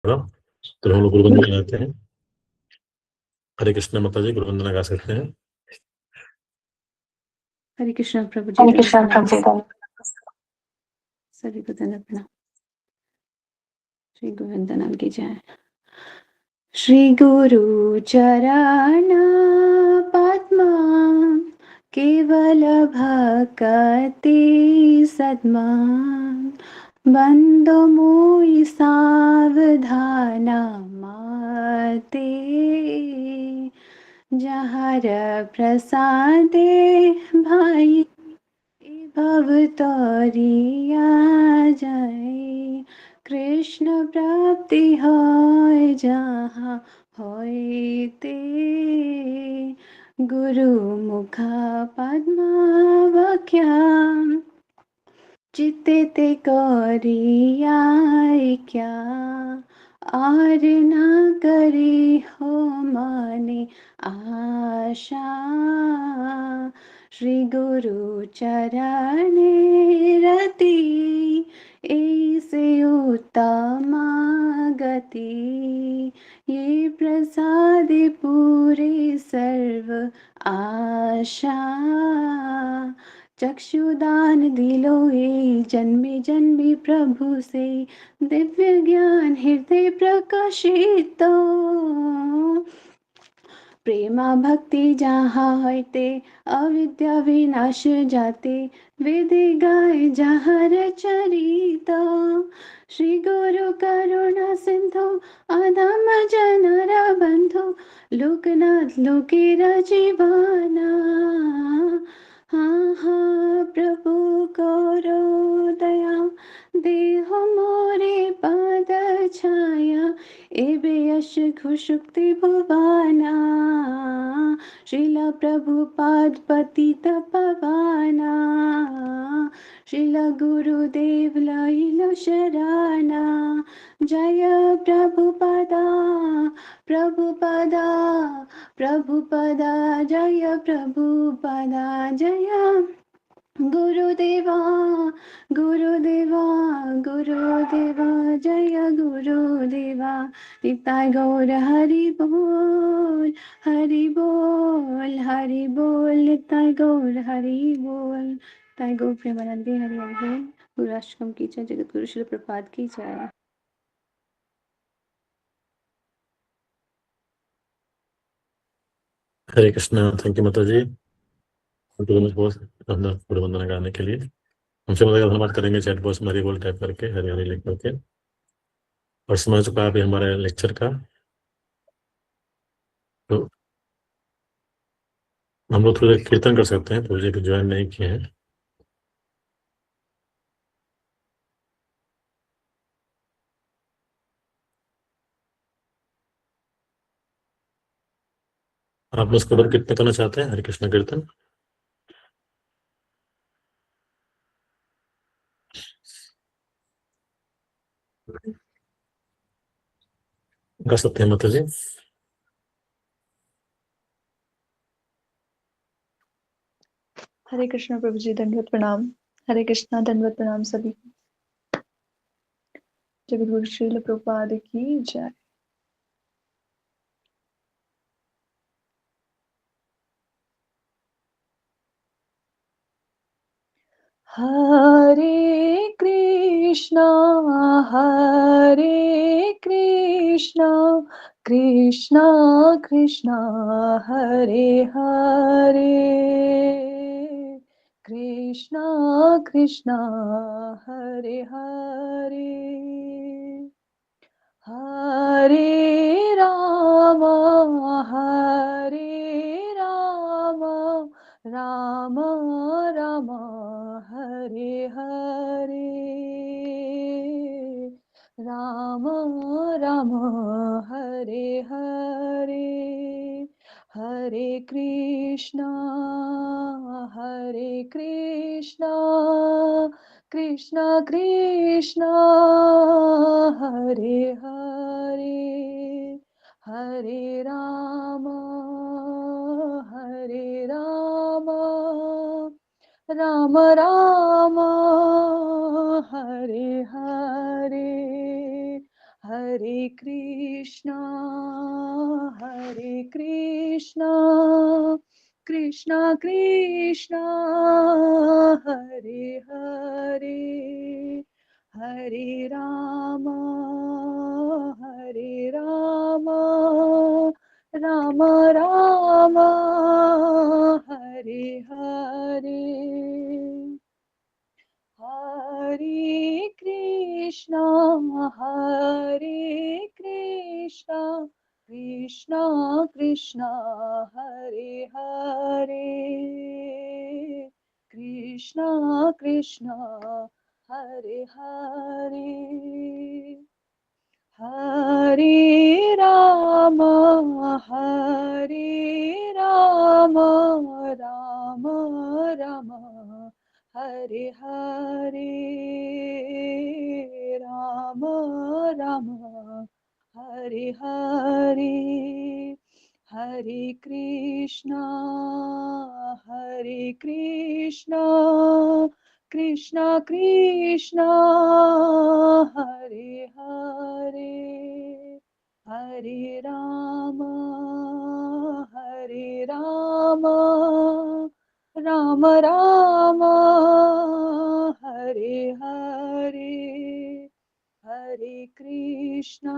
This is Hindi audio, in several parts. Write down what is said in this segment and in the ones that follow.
तो हम लोग गुरुवंदना गाते हैं। हरे कृष्ण माता जी, गुरुवंदना गा सकते हैं। हरे कृष्ण प्रभु जी, सभी को धन्यवाद प्रणाम। श्री गोविंदनाम की जय। श्री गुरु चरण पद्मा केवल भक्ति सद्मा बंदो मोई सावधाना माते जहर प्रसादे भाई भव तरिया जाए कृष्ण प्राप्ति होय जहाँ होइते गुरु मुख पद्मावख्या चित्ते ते करियाय क्या आर न करी हो माने आशा श्री गुरु चरणे रति ऐसे उत्तम गति ये प्रसाद पूरे सर्व आशा चक्षुदान दिलो ये जन्मे जन्मे प्रभु से दिव्य ज्ञान हृदय प्रकाशित प्रेमा भक्ति जहाँ होते अविद्या विनाश जाते वेद गाय जहाँ चरित श्री गुरु करुणा सिंधु आधम जनरा बंधु लोकनाथ लोकेरा जीवाना हाँ हाँ प्रभु करो दया देह मोरे पद छाया एबे यश खुशुक्ति भुवाना श्रीला प्रभुपाद पतित पवाना श्रीला गुरुदेव लहिलो शराना जय प्रभुपदा प्रभुपदा प्रभुपदा जय प्रभुपदा जय गुरुदेवा गुरुदेवा गुरुदेवा जय गुरुदेवा निताय गौर हरि बोल हरि बोल हरि बोल निताय गौर हरि बोल निताय गौर प्रेमानंदे हरि बोल। गुरु आश्रम की जय, जगत गुरु श्री प्रपाद की जय। हरे कृष्ण। थैंक यू माता जी गुरुवंदना गाने के लिए। हमसे मदद धन्यवाद करेंगे चैट बॉक्स में हरि बोल टाइप करके, हरि हरि लिख करके। और समझ चुका है अभी हमारे लेक्चर का, तो हम लोग थोड़ा कीर्तन कर सकते हैं। तो जो ज्वाइन नहीं किए हैं, आप लोग इसको कीर्तन करना चाहते हैं? हरे कृष्ण कीर्तन कर सकते हैं माता जी। हरे कृष्ण प्रभु जी, दंडवत प्रणाम। हरे कृष्णा, दंडवत प्रणाम सभी। जगत गुरु श्रील प्रभुपाद की जय। हरे कृष्णा कृष्णा कृष्णा हरे हरे कृष्णा कृष्णा हरे हरे हरे राम राम राम हरे हरे राम राम हरे हरे हरे कृष्णा कृष्णा कृष्णा हरे हरे हरे राम राम राम हरे हरे हरे हरे कृष्णा कृष्णा कृष्णा हरे हरे हरे राम राम राम हरे हरे हरे कृष्णा कृष्णा कृष्णा हरे हरे कृष्णा कृष्णा हरे हरे हरे राम राम राम हरे हरे राम राम हरे हरे हरे कृष्णा कृष्णा कृष्णा हरे हरे हरे राम राम राम हरे हरे हरे कृष्णा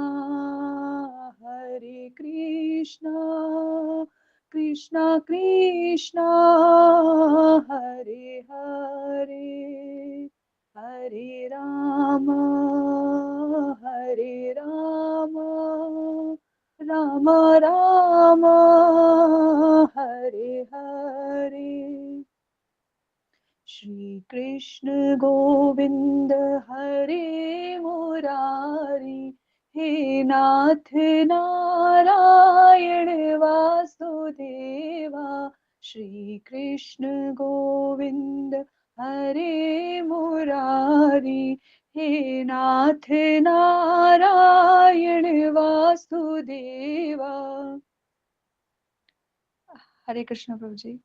कृष्णा कृष्णा हरे हरे हरे राम राम राम हरे हरे श्री कृष्ण गोविंद हरे मुरारी हे नाथ नारायण वासुदेवा श्री कृष्ण गोविंद हरे मुरारी हे नाथ नारायण वासुदेवा। हरे कृष्ण प्रभु जी,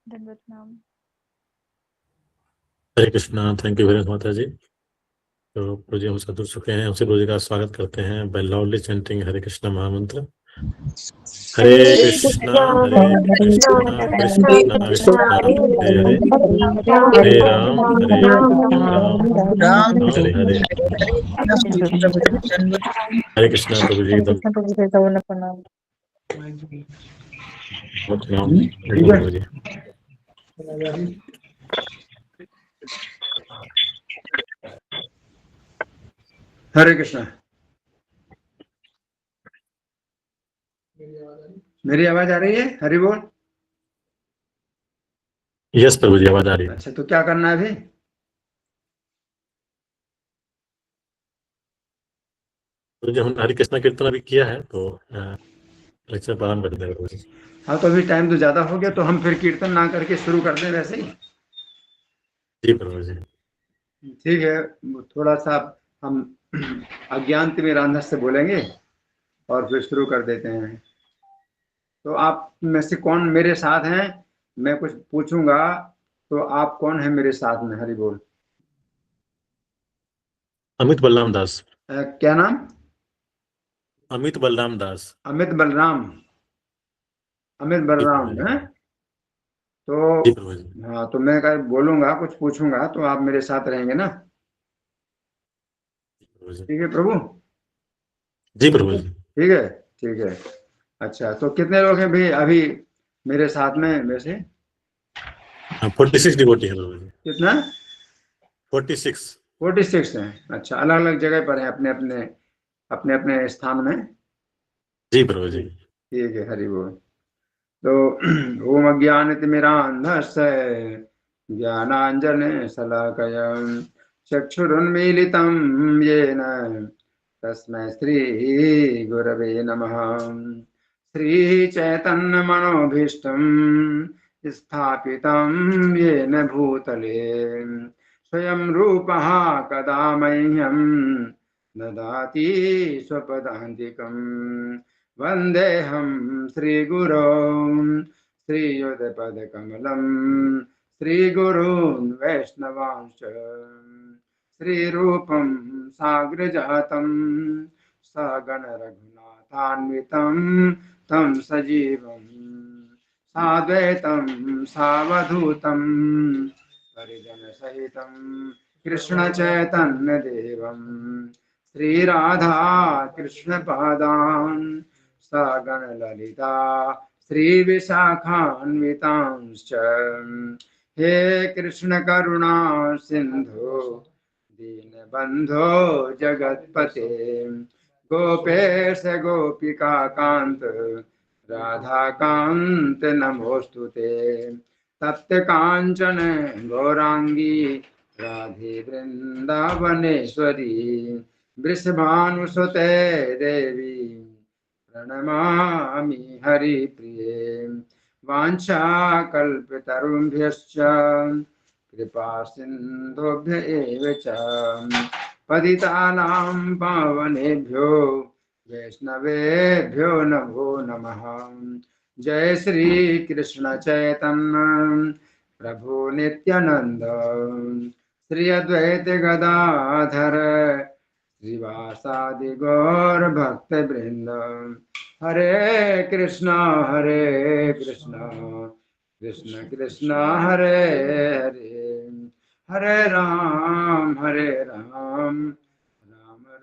दंडवत नाम। Hare Krishna. Thank you very much माता जी। तो प्रभु जी हम सब जुड़ चुके हैं, हमसे प्रभु जी का स्वागत करते हैं बाय लाउडली चैंटिंग हरे कृष्णा महामंत्र। हरे कृष्णा कृष्णा कृष्णा हरे हरे हरे राम राम हरे हरे। हरे कृष्णा प्रभु जी एकदम प्रणाम प्रभु जी। हरे कृष्णा। मेरी आवाज आ रही है? हरि बोल। यस प्रभु जी आवाज आ रही है। अच्छा, तो क्या करना है अभी? तो जो हम हरे कृष्णा कीर्तन अभी किया है तो लेक्चर प्रारंभ कर देंगे प्रभु जी। हाँ, तो अभी टाइम तो ज्यादा हो गया, तो हम फिर कीर्तन ना करके शुरू कर दें वैसे ही। जी प्रभु जी। ठीक है, थोड़ा सा हम अज्ञान तिमिरांधस से बोलेंगे और फिर शुरू कर देते हैं। तो आप में से कौन मेरे साथ हैं? मैं कुछ पूछूंगा तो आप कौन है मेरे साथ में? हरि बोल। अमित बलराम दास। क्या नाम? अमित बलराम दास। अमित बलराम। अमित जी बलराम प्रभु जी। है। जी तो प्रभु जी। हाँ, तो मैं अगर बोलूंगा कुछ पूछूंगा तो आप मेरे साथ रहेंगे ना? प्रभु जी। ठीक है प्रभु। जी प्रभु जी। ठीक है, ठीक है। अच्छा, तो कितने लोग हैं भाई अभी मेरे साथ में वैसे? 46 डिवोटी है प्रभु जी। कितना? 46। 46 हैं। अच्छा, अलग अलग जगह पर हैं, अपने अपने अपने अपने स्थान में। जी प्रभु जी। ठीक है, हरि बोल। तो ओम अज्ञानतिमिरान्धस्य ज्ञानाञ्जने शलाकया चक्षुरुन्मीलितं येन तस्मै श्रीगुरवे नमः। श्रीचैतन्यमनोभीष्टं स्थापितं येन भूतले स्वयं रूपः कदा मह्यं ददाति स्वपदान्तिकम्। वन्देऽहं श्रीगुरो श्रीयुतपदकमलं श्रीगुरून् वैष्णवांश्च श्रीरूपं साग्रजातं सगण रघुनाथान्वितं तं सजीवं साद्वैतं सावधूतं परिजनसहितं कृष्णचैतन्यदेवं श्रीराधा कृष्णपादान् सगणललिता श्रीविशाखान्वितांश्च हे कृष्ण करुणा सिंधु दीनबंधो जगत्पते गोपेश गोपिका कांत राधा कांत नमोस्तुते तप्त कांचन गौरांगी राधे वृंदावनेश्वरी वृषभानुसुते देवी प्रणमामि हरिप्रिये वाञ्छाकल्पतरुभ्यश्च कृपा सिन्धुभ्य एव च पतितानां पावनेभ्यो वैष्णवेभ्यो नमो नमः। जय श्री कृष्ण चैतन्य प्रभु नित्यानंद श्री अद्वैत गदाधर श्रीवासादि गौर भक्त वृंद हरे कृष्णा कृष्ण कृष्ण हरे हरे हरे राम राम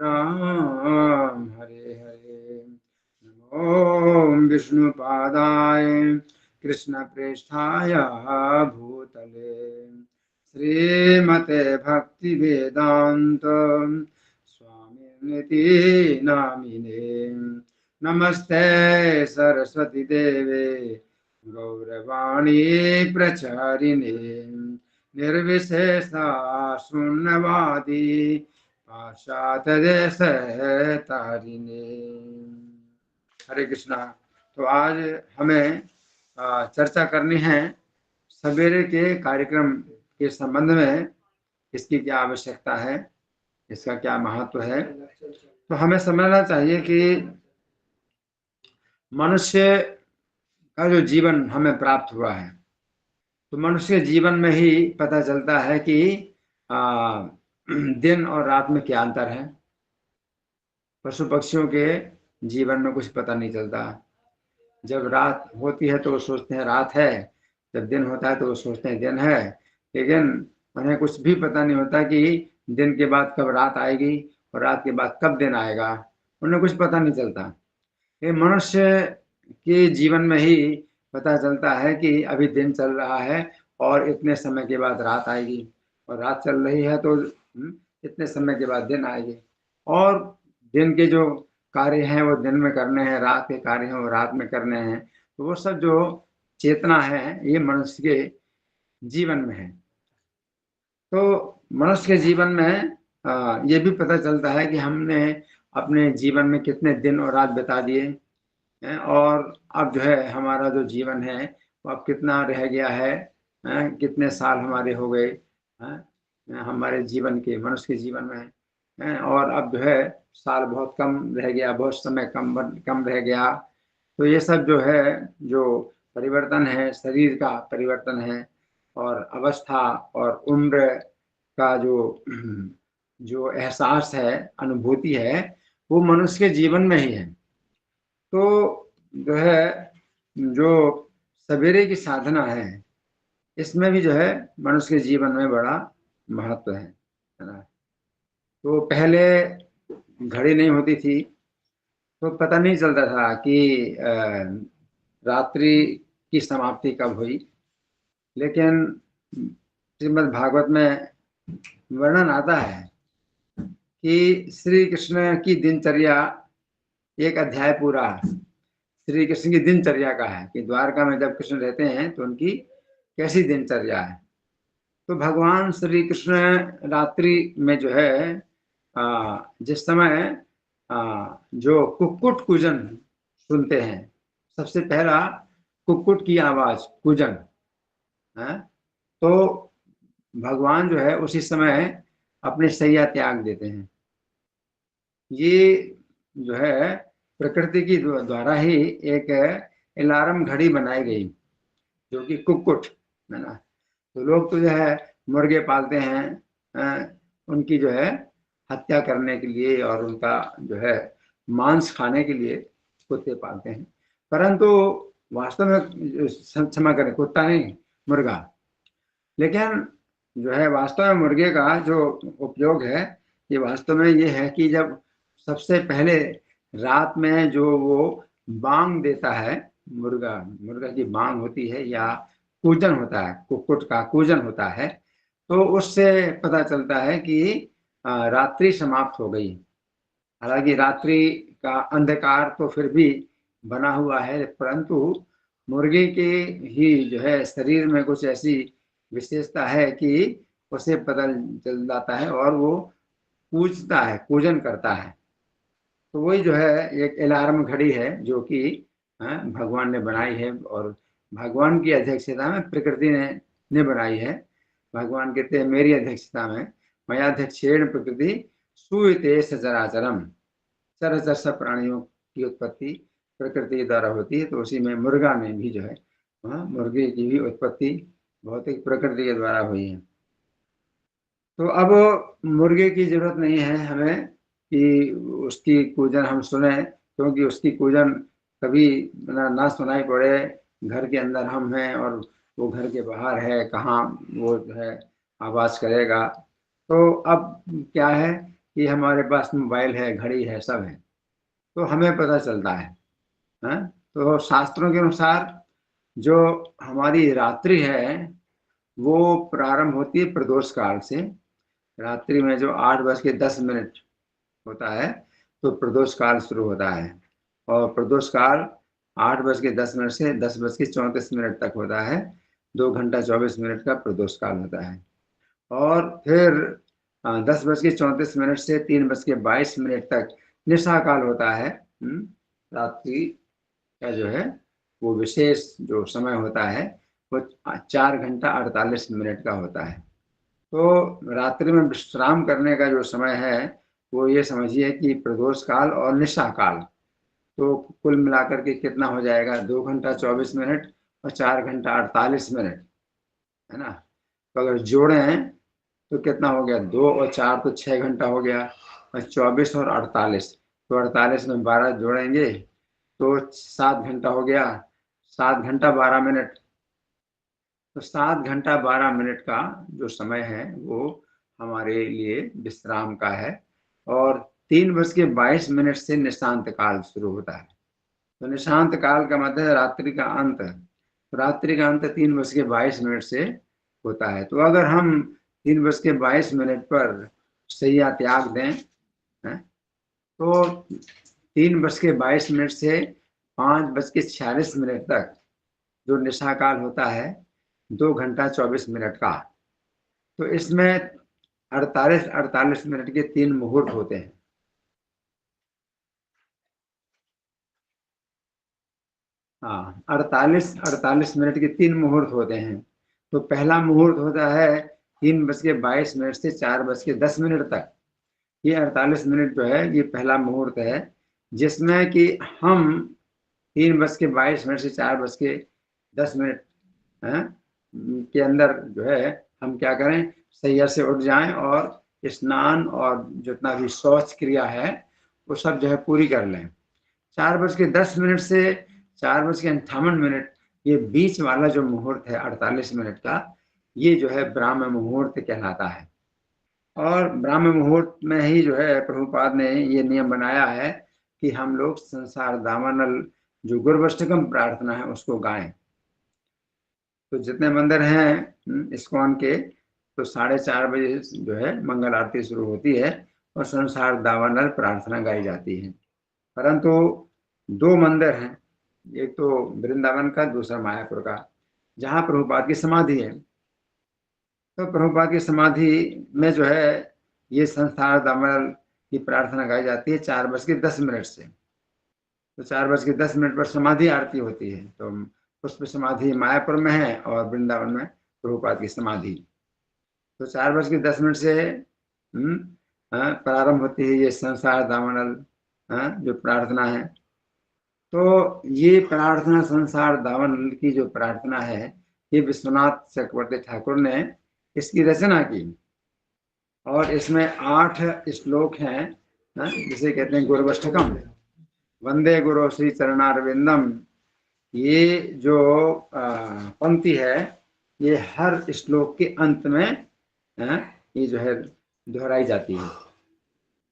राम हरे हरे। ओम विष्णुपादाय कृष्ण प्रेष्ठाय भूतले श्रीमते भक्ति वेदांत स्वामिनिति नामिने नमस्ते सरस्वती देवे गौरवाणी प्रचारिणे निर्विशेषा शून्यवादी पाश्चात्य तारिणे। हरे कृष्णा। तो आज हमें चर्चा करनी है सवेरे के कार्यक्रम के संबंध में, इसकी क्या आवश्यकता है, इसका क्या महत्व है। तो हमें समझना चाहिए कि मनुष्य का जो जीवन हमें प्राप्त हुआ है, तो मनुष्य के जीवन में ही पता चलता है कि दिन और रात में क्या अंतर है। पशु पक्षियों के जीवन में कुछ पता नहीं चलता। जब रात होती है तो वो सोचते हैं रात है, जब दिन होता है तो वो सोचते हैं दिन है, लेकिन उन्हें कुछ भी पता नहीं होता कि दिन के बाद कब रात आएगी और रात के बाद कब दिन आएगा, उन्हें कुछ पता नहीं चलता। ये मनुष्य के जीवन में ही पता चलता है कि अभी दिन चल रहा है और इतने समय के बाद रात आएगी, और रात चल रही है तो इतने समय के बाद दिन आएगी, और दिन के जो कार्य हैं वो दिन में करने हैं, रात के कार्य हैं वो रात में करने हैं। तो वो सब जो चेतना है ये मनुष्य के जीवन में है। तो मनुष्य के जीवन में ये भी पता चलता है कि हमने अपने जीवन में कितने दिन और रात बिता दिए, और अब जो है हमारा जो जीवन है वो अब कितना रह गया है, कितने साल हमारे हो गए हमारे जीवन के, मनुष्य के जीवन में, और अब जो है साल बहुत कम रह गया, बहुत समय कम रह गया। तो ये सब जो है, जो परिवर्तन है, शरीर का परिवर्तन है, और अवस्था और उम्र का जो एहसास है, अनुभूति है, वो मनुष्य के जीवन में ही है। तो जो है जो सवेरे की साधना है, इसमें भी जो है मनुष्य के जीवन में बड़ा महत्व है ना। तो पहले घड़ी नहीं होती थी तो पता नहीं चलता था कि रात्रि की समाप्ति कब हुई, लेकिन श्रीमद् भागवत में वर्णन आता है कि श्री कृष्ण की दिनचर्या, एक अध्याय पूरा श्री कृष्ण की दिनचर्या का है कि द्वारका में जब कृष्ण रहते हैं तो उनकी कैसी दिनचर्या है। तो भगवान श्री कृष्ण रात्रि में जो है जिस समय जो कुक्कुट कूजन सुनते हैं, सबसे पहला कुक्कुट की आवाज कूजन है, तो भगवान जो है उसी समय अपने शैया त्याग देते हैं। ये जो है प्रकृति की द्वारा ही एक अलार्म घड़ी बनाई गई जो कि कुक्कुट है ना। तो लोग तो जो है मुर्गे पालते हैं उनकी जो है हत्या करने के लिए, और उनका जो है मांस खाने के लिए कुत्ते पालते हैं, परंतु वास्तव में क्षमा करें, कुत्ता नहीं, मुर्गा। लेकिन जो है वास्तव में मुर्गे का जो उपयोग है ये वास्तव में ये है कि जब सबसे पहले रात में जो वो बांग देता है, मुर्गा की बांग होती है या कूजन होता है, कुक्कुट का कूजन होता है, तो उससे पता चलता है कि रात्रि समाप्त हो गई। हालांकि रात्रि का अंधकार तो फिर भी बना हुआ है, परंतु मुर्गे के ही जो है शरीर में कुछ ऐसी विशेषता है कि उसे पता चल जाता है और वो कूजता है, कूजन करता है। तो वही जो है एक अलार्म घड़ी है जो कि भगवान ने बनाई है और भगवान की अध्यक्षता में प्रकृति ने बनाई है। भगवान कहते हैं मेरी अध्यक्षता में मयाध्यक्षेण प्रकृति सूयते सचराचरम, चराचर सब प्राणियों की उत्पत्ति प्रकृति द्वारा होती है। तो उसी में मुर्गा में भी जो है मुर्गे की भी उत्पत्ति भौतिक प्रकृति के द्वारा हुई है। तो अब मुर्गे की जरूरत नहीं है हमें कि उसकी कूजन हम सुने, क्योंकि उसकी कूजन कभी ना सुनाई पड़े। घर के अंदर हम हैं और वो घर के बाहर है, कहाँ वो जो है आवाज करेगा। तो अब क्या है कि हमारे पास मोबाइल है, घड़ी है, सब है, तो हमें पता चलता है। तो शास्त्रों के अनुसार जो हमारी रात्रि है वो प्रारंभ होती है प्रदोष काल से। रात्रि में जो 8:10 होता है तो प्रदोष काल शुरू होता है, और प्रदोष काल 8:10 से 10:34 तक होता है। 2 घंटा 24 मिनट का प्रदोष काल होता है। और फिर 10:34 से 3:22 तक निशा काल होता है। रात्रि का जो है वो विशेष जो समय होता है वो 4 घंटा 48 मिनट का होता है। तो रात्रि में विश्राम करने का जो समय है वो ये समझिए कि प्रदोष काल और निशा काल, तो कुल मिलाकर के कितना हो जाएगा, 2 घंटा 24 मिनट और 4 घंटा 48 मिनट, है ना। तो अगर जोड़ें तो कितना हो गया, 2 और 4 तो 6 घंटा हो गया, और 24 और 48 तो 48 में 12 जोड़ेंगे तो 7 घंटा हो गया, 7 घंटा 12 मिनट। तो 7 घंटा 12 मिनट का जो समय है वो हमारे लिए विश्राम का है। और 3:22 से निशांत काल शुरू होता है। तो निशांत काल का मतलब है रात्रि का अंत। तो रात्रि का अंत 3:22 से होता है। तो अगर हम 3:22 पर सैया त्याग दें तो 3:22 से 5:46 तक जो निशा काल होता है 2 घंटा 24 मिनट का, तो इसमें 48 मिनट के 3 मुहूर्त होते हैं। हाँ, 48 मिनट के 3 मुहूर्त होते हैं। तो पहला मुहूर्त होता है 3:22 से 4:10 तक। ये 48 मिनट जो है ये पहला मुहूर्त है, जिसमें कि हम 3:22 से 4:10 के अंदर जो है हम क्या करें, सैया से उठ जाएं और स्नान और जितना भी शौच क्रिया है वो सब जो है पूरी कर लें। 4:10 से 4:58 ये बीच वाला जो मुहूर्त है 48 मिनट का, ये जो है ब्राह्म मुहूर्त कहलाता है। और ब्राह्म मुहूर्त में ही जो है प्रभुपाद ने ये नियम बनाया है कि हम लोग संसार दावानल जो गुरुवष्टकम प्रार्थना है उसको गाएं। तो जितने मंदिर हैं इस्कॉन के, तो 4:30 बजे जो है मंगल आरती शुरू होती है और संसार दावानल प्रार्थना गाई जाती है। परंतु 2 मंदिर हैं, एक तो वृंदावन का, दूसरा मायापुर का, जहाँ प्रभुपाद की समाधि है। तो प्रभुपाद की समाधि में जो है ये संसार दावानल की प्रार्थना गाई जाती है 4:10 से। तो 4:10 पर समाधि आरती होती है। तो पुष्प समाधि मायापुर में है और वृंदावन में प्रभुपाद की समाधि। तो 4:10 से प्रारंभ होती है ये संसार दावानल जो प्रार्थना है। तो ये प्रार्थना संसार दावानल की जो प्रार्थना है ये विश्वनाथ चक्रवर्ती ठाकुर ने इसकी रचना की, और इसमें 8 श्लोक हैं जिसे कहते हैं गुरुवष्टकम। वंदे गुरु श्री चरणारविंदम, ये जो पंक्ति है ये हर श्लोक के अंत में ये जो है दोहराई जाती है।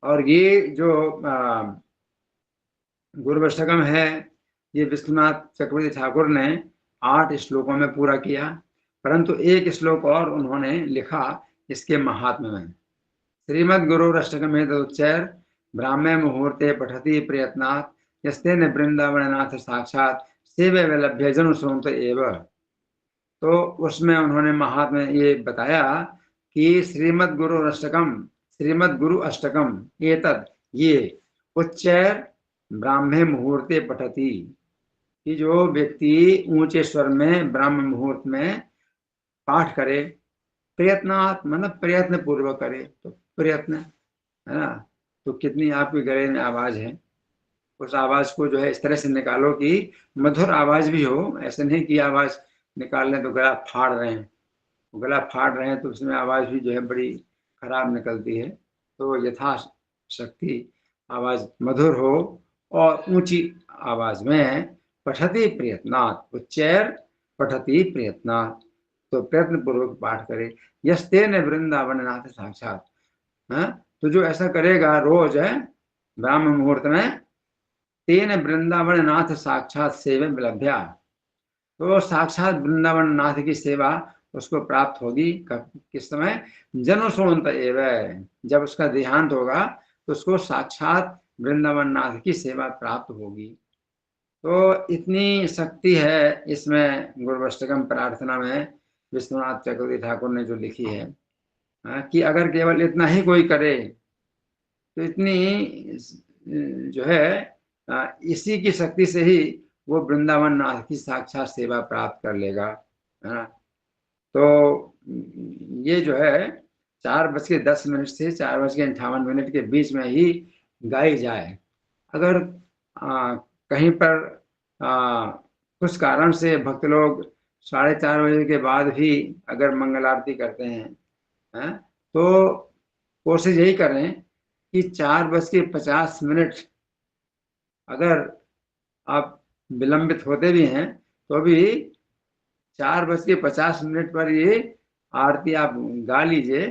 और ये जो गुरुवष्टकम है ये विश्वनाथ चक्रवर्ती ठाकुर ने 8 श्लोकों में पूरा किया, परंतु एक श्लोक और उन्होंने लिखा इसके महात्म्य में। श्रीमद् गुरुरष्टकम तदुच्चैर ब्राह्मे मुहूर्ते पठति प्रयत्नात् यस्तेन वृंदावननाथ साक्षात सेवे वैलभ्य जनु सोमत एव। तो उसमें उन्होंने महात्म्य ये बताया कि श्रीमद् गुरु अष्टकम एतद ये उच्चैर ब्राह्मे मुहूर्ते पठति, कि जो व्यक्ति ऊंचे स्वर में ब्राह्म मुहूर्त में पाठ करे, प्रयत्नात् मतलब प्रयत्न पूर्वक करे, तो प्रयत्न है ना, तो कितनी आपके गले में आवाज है, उस आवाज को जो है इस तरह से निकालो कि मधुर आवाज भी हो, ऐसे नहीं कि आवाज निकाल लें तो गला फाड़ रहे हैं, गला फाड़ रहे हैं तो उसमें आवाज भी जो है बड़ी खराब निकलती है। तो यथाशक्ति आवाज मधुर हो और ऊंची आवाज में पठति प्रयत्नात्, उच्चैर पठति प्रयत्नात्, तो प्रयत्न पूर्वक पाठ करे। यस्तेन वृंदावननाथ साक्षात, तो जो ऐसा करेगा रोज है ब्राह्म मुहूर्त में, तेन वृंदावननाथ साक्षात सेवे विलभ्या, तो साक्षात वृंदावन नाथ की सेवा उसको प्राप्त होगी। किस समय? जन्म सोमत एव, जब उसका देहांत होगा तो उसको साक्षात वृंदावन नाथ की सेवा प्राप्त होगी। तो इतनी शक्ति है इसमें गुरुवष्टकम प्रार्थना में, विश्वनाथ चक्रवर्ती ठाकुर ने जो लिखी है कि अगर केवल इतना ही कोई करे तो इतनी जो है इसी की शक्ति से ही वो वृंदावन नाथ की साक्षात सेवा प्राप्त कर लेगा, है ना। तो ये जो है 4:10 से 4:58 के बीच में ही गाई जाए। अगर कहीं पर कुछ कारण से भक्त लोग 4:30 बजे के बाद भी अगर मंगल आरती करते हैं तो कोशिश यही करें कि 4:50 अगर आप विलंबित होते भी हैं तो भी 4:50 पर ये आरती आप गा लीजिए,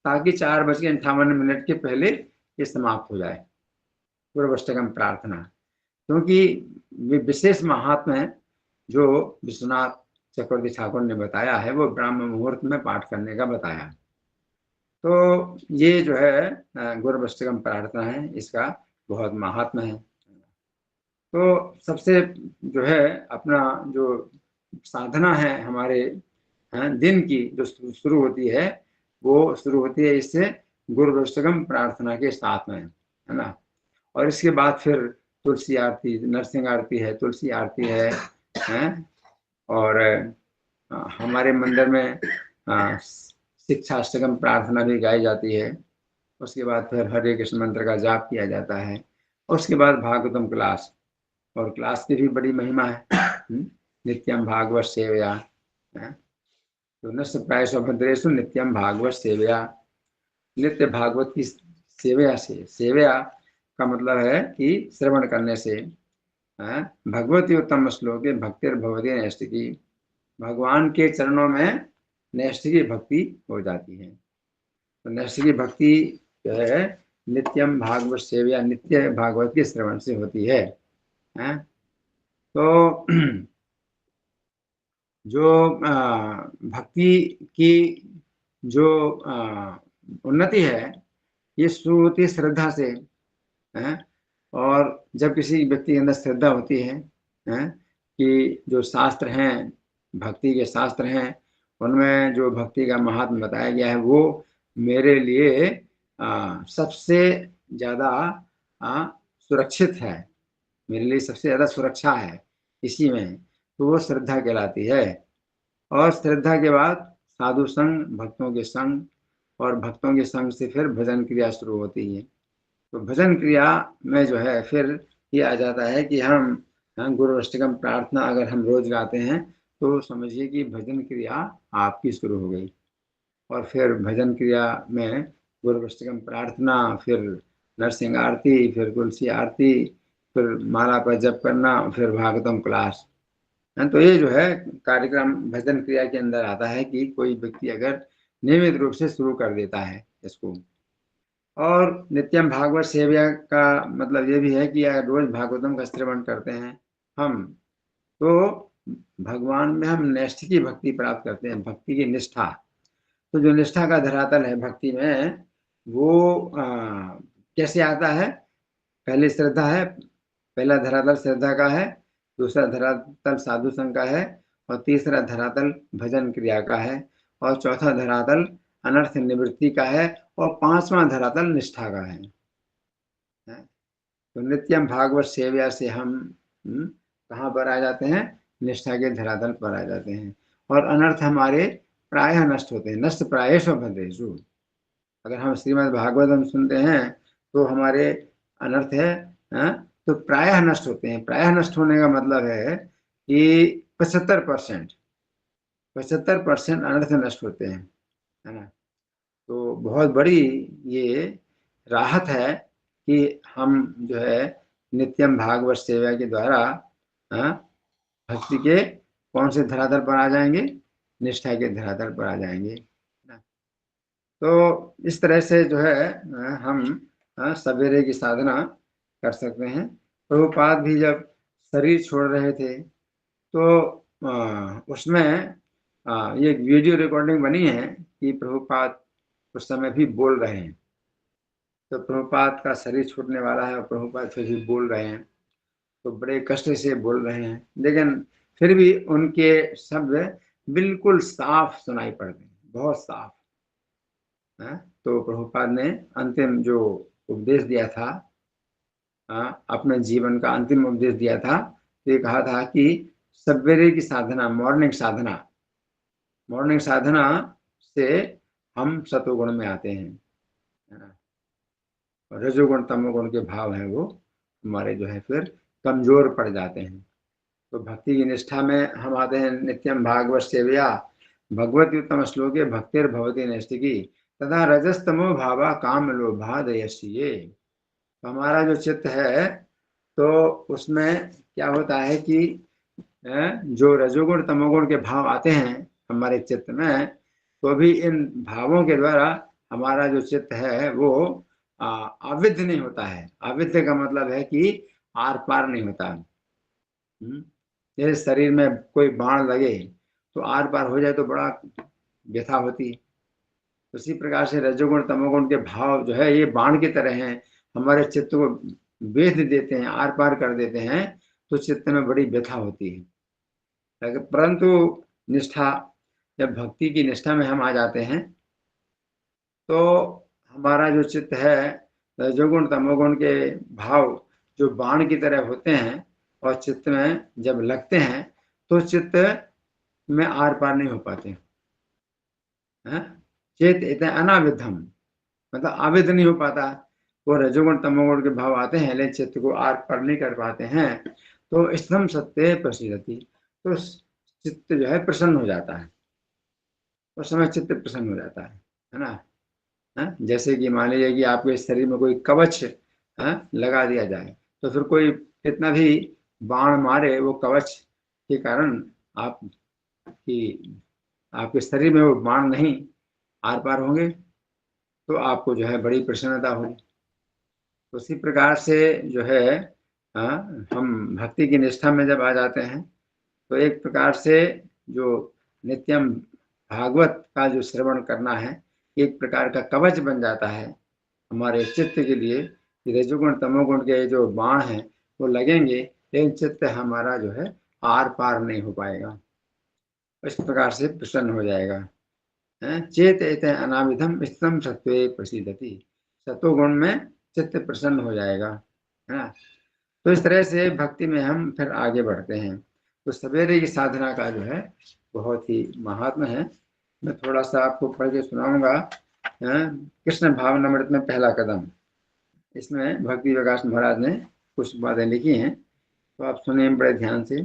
ताकि 4:58 के पहले ये समाप्त हो जाए गुरुवष्टकम प्रार्थना, क्योंकि विशेष महात्मा है जो विश्वनाथ चक्रवर्ती ठाकुर ने बताया है, वो ब्राह्म मुहूर्त में पाठ करने का बताया। तो ये जो है गुरुवष्टकम प्रार्थना है, इसका बहुत महात्मा है। तो सबसे जो है अपना जो साधना है हमारे दिन की जो शुरू होती है, वो शुरू होती है इससे गुरुवष्टकम प्रार्थना के साथ में, है ना। और इसके बाद फिर तुलसी आरती, नरसिंह आरती है, तुलसी आरती है, और हमारे मंदिर में शिक्षाष्टकम प्रार्थना भी गाई जाती है। उसके बाद फिर हरे कृष्ण मंत्र का जाप किया जाता है। उसके बाद भागवतम क्लास, और क्लास की भी बड़ी महिमा है। नित्यम भागवत सेवया, तो नष्ट प्रायसो भद्रेषु नित्यम भागवत सेवया, नित्य भागवत की सेवया से, सेवया का मतलब है कि श्रवण करने से, भगवती उत्तम श्लोके भक्तिर भवती नैष्ठिकी, भगवान के चरणों में नैष्ठिकी भक्ति हो जाती है। तो नैष्ठिकी भक्ति जो है नित्यम भागवत सेवया, नित्य भागवत के श्रवण से होती है। तो जो भक्ति की जो उन्नति है ये शुरू होती है श्रद्धा से, और जब किसी व्यक्ति के अंदर श्रद्धा होती है कि जो शास्त्र हैं, भक्ति के शास्त्र हैं, उनमें जो भक्ति का महात्म बताया गया है वो मेरे लिए सबसे ज़्यादा सुरक्षित है, मेरे लिए सबसे ज़्यादा सुरक्षा है इसी में, तो वो श्रद्धा कहलाती है। और श्रद्धा के बाद साधु संग, भक्तों के संग, और भक्तों के संग से फिर भजन क्रिया शुरू होती है। तो भजन क्रिया में जो है फिर ये आ जाता है कि हम गुरुवष्टकम प्रार्थना अगर हम रोज गाते हैं तो समझिए कि भजन क्रिया आपकी शुरू हो गई। और फिर भजन क्रिया में गुरुवष्टकम प्रार्थना, फिर नरसिंह आरती, फिर तुलसी आरती, फिर माला पर जप करना, फिर भागवतम क्लास। तो ये जो है कार्यक्रम भजन क्रिया के अंदर आता है कि कोई व्यक्ति अगर नियमित रूप से शुरू कर देता है इसको। और नित्यम भागवत सेव्या का मतलब ये भी है कि अगर रोज भागवतम का श्रवण करते हैं हम, तो भगवान में हम निष्ठ की भक्ति प्राप्त करते हैं, भक्ति की निष्ठा। तो जो निष्ठा का धरातल है भक्ति में, वो कैसे आता है? पहले श्रद्धा है, पहला धरातल श्रद्धा का है, दूसरा धरातल साधु संग का है, और तीसरा धरातल भजन क्रिया का है, और चौथा धरातल अनर्थ निवृत्ति का है, और पांचवा धरातल निष्ठा का है। तो नित्यम भागवत सेव्या से हम कहाँ पर आ जाते हैं? निष्ठा के धरातल पर आ जाते हैं। और अनर्थ हमारे प्रायः नष्ट होते हैं, नष्ट प्रायेषु भद्रेषु। अगर हम श्रीमद् भागवतम सुनते हैं तो हमारे अनर्थ है तो प्रायः नष्ट होते हैं। प्रायः नष्ट होने का मतलब है कि 75% अनर्थ नष्ट होते हैं, है ना। तो बहुत बड़ी ये राहत है कि हम जो है नित्यम भागवत सेवा के द्वारा भक्ति के कौन से धरातल पर आ जाएंगे? निष्ठा के धरातल पर आ जाएंगे। तो इस तरह से जो है हम सवेरे की साधना कर सकते हैं। प्रभुपाद भी जब शरीर छोड़ रहे थे तो उसमें ये वीडियो रिकॉर्डिंग बनी है कि प्रभुपाद उस समय भी बोल रहे हैं। तो प्रभुपाद का शरीर छूटने वाला है और प्रभुपाद फिर भी बोल रहे हैं, तो बड़े कष्ट से बोल रहे हैं, लेकिन फिर भी उनके शब्द बिल्कुल साफ सुनाई पड़ते हैं, बहुत साफ। तो प्रभुपाद ने अंतिम जो उपदेश दिया था, अपने जीवन का अंतिम उपदेश दिया था, तो ये कहा था कि सवेरे की साधना, मॉर्निंग साधना से हम सतोगुण में आते हैं। रजोगुण तमोगुण के भाव हैं वो हमारे जो है फिर कमजोर पड़ जाते हैं। तो भक्ति की निष्ठा में हम आते हैं नित्यम भागवत सेव्या भगवती उत्तम श्लोके भक्तिर भवती नैष्ठिकी तथा रजस्तमो भावा काम लोभादयस्ये। तो हमारा जो चित्त है तो उसमें क्या होता है कि जो रजोगुण तमोगुण के भाव आते हैं हमारे चित्त में, तो भी इन भावों के द्वारा हमारा जो चित्त है वो अविद्ध नहीं होता है। अविद्ध का मतलब है कि आर पार नहीं होता। जैसे शरीर में कोई बाण लगे तो आर पार हो जाए तो बड़ा व्यथा होती है। उसी प्रकार से रजोगुण तमोगुण के भाव जो है ये बाण की तरह हैं, हमारे चित्त को वेध देते हैं, आर पार कर देते हैं, तो चित्त में बड़ी व्यथा होती है। परंतु निष्ठा, जब भक्ति की निष्ठा में हम आ जाते हैं तो हमारा जो चित्त है रजोगुण तमोगुण के भाव जो बाण की तरह होते हैं और चित्त में जब लगते हैं तो चित्त में आर पार नहीं हो पाते। चेत इतने अनाविधम, मतलब आविध नहीं हो पाता। वो रजोगुण तमोगुण के भाव आते हैं लेकिन चित्त को आर पार नहीं कर पाते हैं। तो स्तम सत्य प्रसिद्धति, तो चित्त जो है प्रसन्न हो जाता है, उस समय चित्त प्रसन्न हो जाता है ना। जैसे कि मान लीजिए कि आपके शरीर में कोई कवच लगा दिया जाए, तो फिर कोई कितना भी बाण मारे वो कवच के कारण आपके शरीर में वो बाण नहीं आर पार होंगे, तो आपको जो है बड़ी प्रसन्नता होगी। तो उसी प्रकार से जो है हम भक्ति की निष्ठा में जब आ जाते हैं तो एक प्रकार से जो नित्यम भागवत का जो श्रवण करना है एक प्रकार का कवच बन जाता है हमारे चित्त के लिए कि रजोगुण तमोगुण के जो बाण हैं वो लगेंगे लेकिन चित्त हमारा जो है आर पार नहीं हो पाएगा, इस प्रकार से प्रसन्न हो जाएगा। चेत एत अनाविधम स्तम सत्वे प्रसिद्धति, सतोगुण में चित्त प्रसन्न हो जाएगा, है ना। तो इस तरह से भक्ति में हम फिर आगे बढ़ते हैं। तो सवेरे की साधना का जो है बहुत ही महात्मा है। मैं थोड़ा सा आपको पढ़ के सुनाऊंगा। कृष्ण भावनामृत में पहला कदम, इसमें भक्ति विकास महाराज ने कुछ बातें लिखी हैं, तो आप सुने बड़े ध्यान से।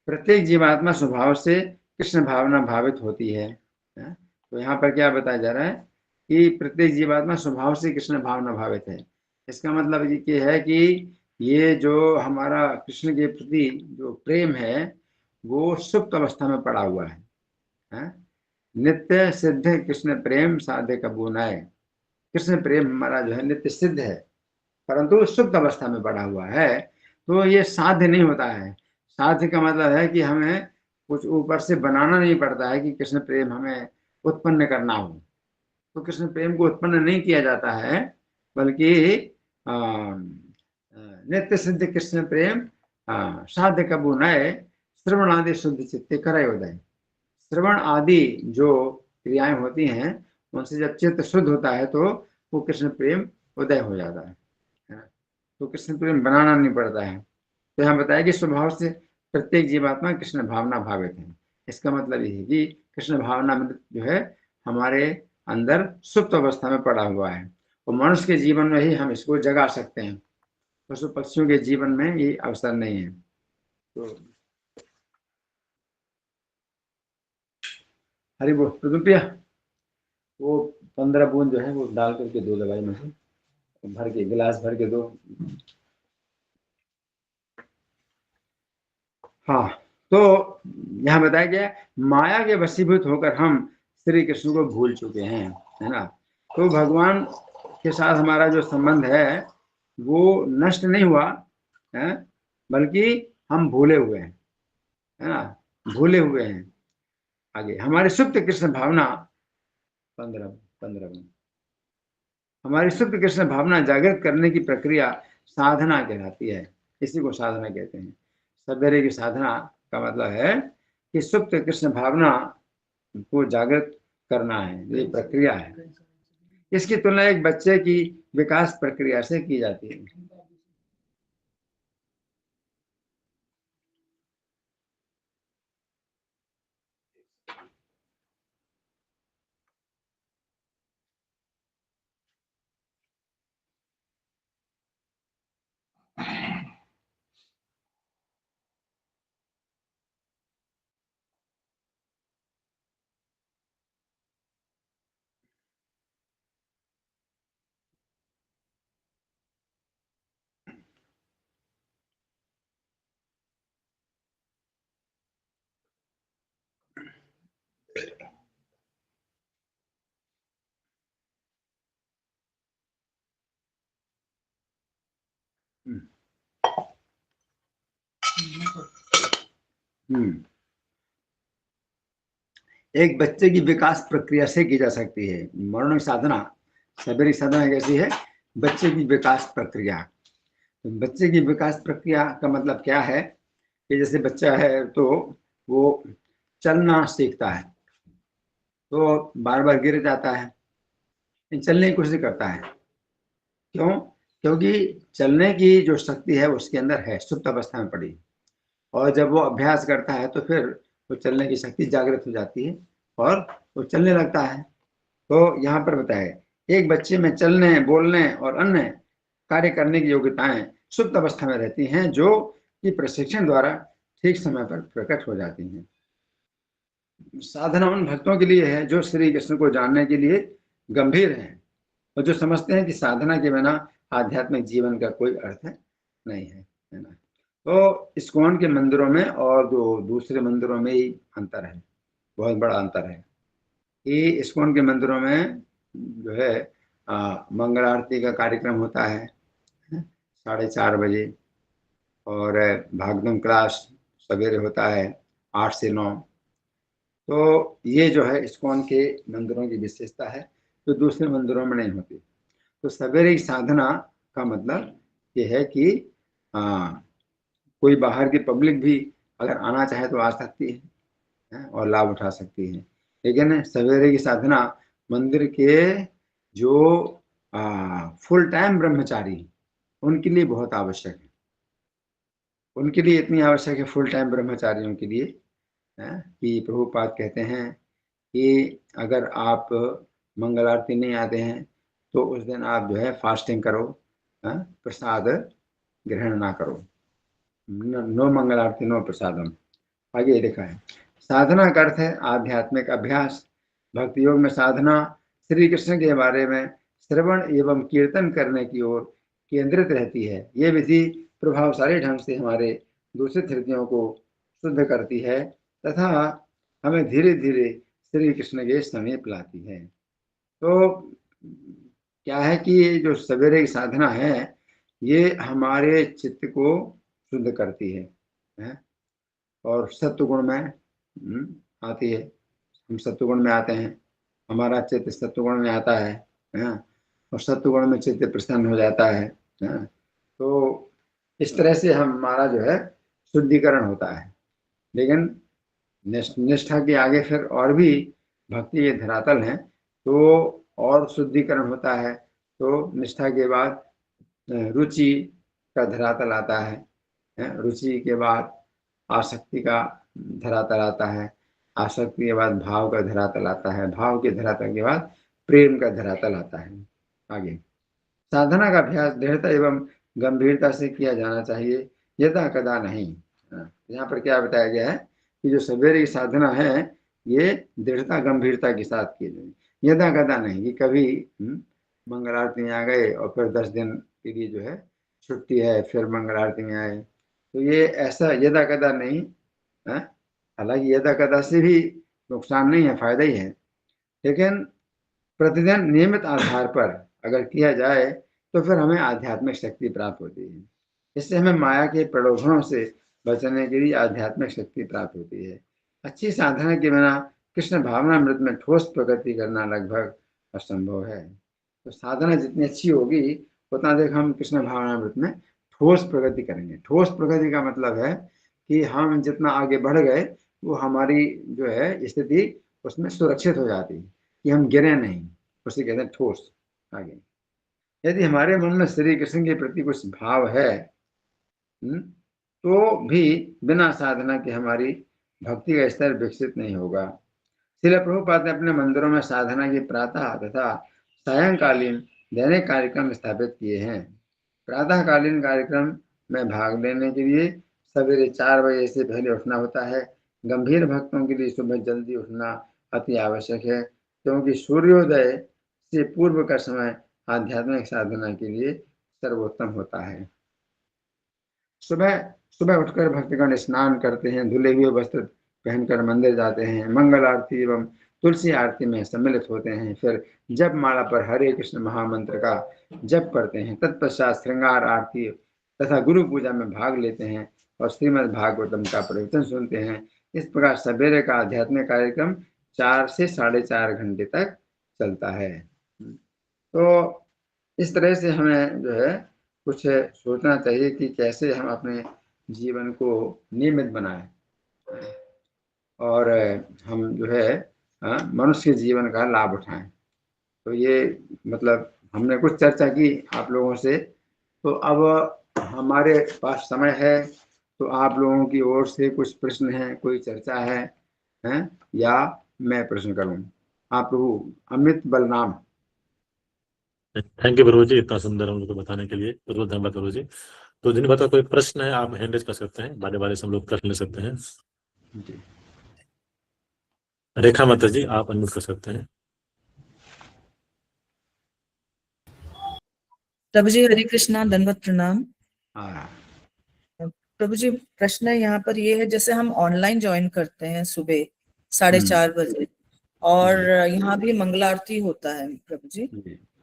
प्रत्येक जीवात्मा स्वभाव से कृष्ण भावना भावित होती है। तो यहाँ पर क्या बताया जा रहा है कि प्रत्येक जीवात्मा स्वभाव से कृष्ण भावना भावित है। इसका मतलब ये है कि ये जो हमारा कृष्ण के प्रति जो प्रेम है वो सुप्त अवस्था में पड़ा हुआ है? नित्य सिद्ध कृष्ण प्रेम साधे कबू नए। कृष्ण प्रेम हमारा जो है नित्य सिद्ध है, परंतु सुप्त अवस्था में पड़ा हुआ है, तो ये साध्य नहीं होता है। साध्य का मतलब है कि हमें कुछ ऊपर से बनाना नहीं पड़ता है कि कृष्ण प्रेम हमें उत्पन्न करना हो। तो कृष्ण प्रेम को उत्पन्न नहीं किया जाता है, बल्कि नित्य सिद्ध कृष्ण प्रेम साध्य कबू नए, श्रवण आदि शुद्ध चित्ते करे उदय। श्रवण आदि जो क्रियाएं होती हैं उनसे जब चित्त शुद्ध होता है तो वो कृष्ण प्रेम उदय हो जाता है। तो कृष्ण प्रेम बनाना नहीं पड़ता है। तो यहाँ बताया कि स्वभाव से प्रत्येक जीवात्मा कृष्ण भावना भावित है। इसका मतलब ये है कि कृष्ण भावना में जो है हमारे अंदर सुप्त अवस्था में पड़ा हुआ है, और मनुष्य के जीवन में ही हम इसको जगा सकते हैं। पशु पक्षियों के जीवन में ये अवसर नहीं है। तो हरि बोल। रुपया वो 15 बूंद जो है वो डाल करके दो दवाई में से, भर के गिलास भर के दो। हाँ, तो यहाँ बताया गया माया के वशीभूत होकर हम श्री कृष्ण को भूल चुके हैं, है ना। तो भगवान के साथ हमारा जो संबंध है वो नष्ट नहीं हुआ है, बल्कि हम भूले हुए हैं, है ना, भूले हुए हैं। आगे हमारी सुप्त कृष्ण भावना 15 हमारी सुप्त कृष्ण भावना जागृत करने की प्रक्रिया साधना कहलाती है। इसी को साधना कहते हैं। सवेरे की साधना का मतलब है कि सुप्त कृष्ण भावना को जागृत करना है, ये प्रक्रिया है। इसकी तुलना एक बच्चे की विकास प्रक्रिया से की जाती है। एक बच्चे की विकास प्रक्रिया से की जा सकती है। मौन साधना, सवेरे साधना कैसी है? बच्चे की विकास प्रक्रिया। तो बच्चे की विकास प्रक्रिया का मतलब क्या है कि जैसे बच्चा है तो वो चलना सीखता है, तो बार बार गिर जाता है, चलने की कोशिश करता है। क्यों? क्योंकि चलने की जो शक्ति है उसके अंदर है, सुप्त अवस्था में पड़ी। और जब वो अभ्यास करता है तो फिर वो चलने की शक्ति जागृत हो जाती है और वो चलने लगता है। तो यहाँ पर बताए एक बच्चे में चलने, बोलने और अन्य कार्य करने की योग्यताएं सुप्त अवस्था में रहती हैं, जो कि प्रशिक्षण द्वारा ठीक समय पर प्रकट हो जाती हैं। साधना उन भक्तों के लिए है जो श्री कृष्ण को जानने के लिए गंभीर हैं और जो समझते हैं कि साधना के बिना आध्यात्मिक जीवन का कोई अर्थ नहीं है ना। तो इस्कॉन के मंदिरों में और जो दूसरे मंदिरों में ही अंतर है, बहुत बड़ा अंतर है। कि इस्कॉन के मंदिरों में जो है मंगल आरती का कार्यक्रम होता है 4:30 बजे, और भागवतम क्लास सवेरे होता है 8 से 9। तो ये जो है इस्कॉन के मंदिरों की विशेषता है, जो दूसरे मंदिरों में नहीं होती। तो सवेरे की साधना का मतलब ये है कि कोई बाहर की पब्लिक भी अगर आना चाहे तो आ सकती है और लाभ उठा सकती है। लेकिन सवेरे की साधना मंदिर के जो फुल टाइम ब्रह्मचारी उनके लिए बहुत आवश्यक है। उनके लिए इतनी आवश्यक है फुल टाइम ब्रह्मचारियों के लिए कि प्रभुपाद कहते हैं कि अगर आप मंगल आरती नहीं आते हैं तो उस दिन आप जो है फास्टिंग करो, प्रसाद ग्रहण ना करो। नो मंगल आरती नो प्रसादम। आगे लिखा है साधना का अर्थ है आध्यात्मिक अभ्यास। भक्ति योग में साधना श्री कृष्ण के बारे में श्रवण एवं कीर्तन करने की ओर केंद्रित रहती है। ये विधि प्रभावशाली ढंग से हमारे दूषित हृदयों को शुद्ध करती है तथा हमें धीरे धीरे श्री कृष्ण के समीप लाती है। तो क्या है कि ये जो सवेरे की साधना है ये हमारे चित्त को शुद्ध करती है? और सत्वगुण में आती है। हम सत्वगुण में आते हैं, हमारा चित्त सत्वगुण में आता है? और सत्वगुण में चित्त प्रसन्न हो जाता है? तो इस तरह से हमारा जो है शुद्धिकरण होता है। लेकिन निष्ठा के आगे फिर और भी भक्ति के धरातल हैं, तो और शुद्धिकरण होता है। तो निष्ठा के बाद रुचि का धरातल आता है, रुचि के बाद आसक्ति का धरातल आता है, आसक्ति के बाद भाव का धरातल आता है, भाव के धरातल के बाद प्रेम का धरातल आता है। आगे साधना का अभ्यास दृढ़ता एवं गंभीरता से किया जाना चाहिए, यदा कदा नहीं। यहाँ पर क्या बताया गया है कि जो सवेरे की साधना है ये दृढ़ता गंभीरता के साथ की जाए, यदा कदा नहीं कि कभी मंगल आरती में आ गए और फिर 10 दिन के लिए जो है छुट्टी है फिर मंगल आरती में आए, तो ये ऐसा यदा कदा नहीं है। हालांकि यदा कदा से भी नुकसान नहीं है, फायदा ही है, लेकिन प्रतिदिन नियमित आधार पर अगर किया जाए तो फिर हमें आध्यात्मिक शक्ति प्राप्त होती है। इससे हमें माया के प्रलोभनों से बचने के लिए आध्यात्मिक शक्ति प्राप्त होती है। अच्छी साधना के बिना कृष्ण भावनामृत में ठोस प्रगति करना लगभग असंभव है। तो साधना जितनी अच्छी होगी उतना देख हम कृष्ण भावनामृत में ठोस प्रगति करेंगे। ठोस प्रगति का मतलब है कि हम जितना आगे बढ़ गए वो हमारी जो है स्थिति उसमें सुरक्षित हो जाती है कि हम गिरे नहीं, उसे कहते हैं ठोस। आगे यदि हमारे मन में श्री कृष्ण के प्रति कुछ भाव है तो भी बिना साधना के हमारी भक्ति का स्तर विकसित नहीं होगा। श्रील प्रभुपाद ने अपने मंदिरों में साधना की प्रातः तथा सायंकालीन दैनिक कार्यक्रम स्थापित किए हैं। प्रातःकालीन कार्यक्रम में भाग लेने के लिए सवेरे 4 बजे से पहले उठना होता है। गंभीर भक्तों के लिए सुबह जल्दी उठना अति आवश्यक है, क्योंकि सूर्योदय से पूर्व का समय आध्यात्मिक साधना के लिए सर्वोत्तम होता है। सुबह सुबह उठकर भक्तगण स्नान करते हैं, धुले हुए वस्त्र पहनकर मंदिर जाते हैं, मंगल आरती एवं तुलसी आरती में सम्मिलित होते हैं, फिर जप माला पर हरे कृष्ण महामंत्र का जप करते हैं, तत्पश्चात श्रृंगार आरती तथा गुरु पूजा में भाग लेते हैं और श्रीमद् भागवतम का प्रवचन सुनते हैं। इस प्रकार सवेरे का आध्यात्मिक कार्यक्रम 4 से 4.5 घंटे तक चलता है। तो इस तरह से हमें जो है कुछ सोचना चाहिए कि कैसे हम अपने जीवन को नियमित बनाएं और हम जो है मनुष्य जीवन का लाभ उठाएं। तो ये मतलब हमने कुछ चर्चा की आप लोगों से, तो अब हमारे पास समय है, तो आप लोगों की ओर से कुछ प्रश्न हैं, कोई चर्चा है या मैं प्रश्न करूं? आप लोग अमित बलराम। थैंक यू प्रभु जी, इतना सुंदर हम लोग को बताने के लिए बहुत बहुत धन्यवाद प्रभु जी। तो जिन बातों कोई प्रश्न है आप हैंड रेज कर सकते हैं, बारे बारे से हम लोग प्रश्न ले सकते हैं। जी रेखा माता जी आप अनम्यूट कर सकते हैं। प्रभु जी हरे कृष्णा, दंडवत प्रणाम। हाँ प्रभु जी प्रश्न यहाँ पर ये है, जैसे हम ऑनलाइन ज्वाइन करते हैं सुबह 4:30 बजे और यहाँ भी मंगला आरती होता है प्रभु जी,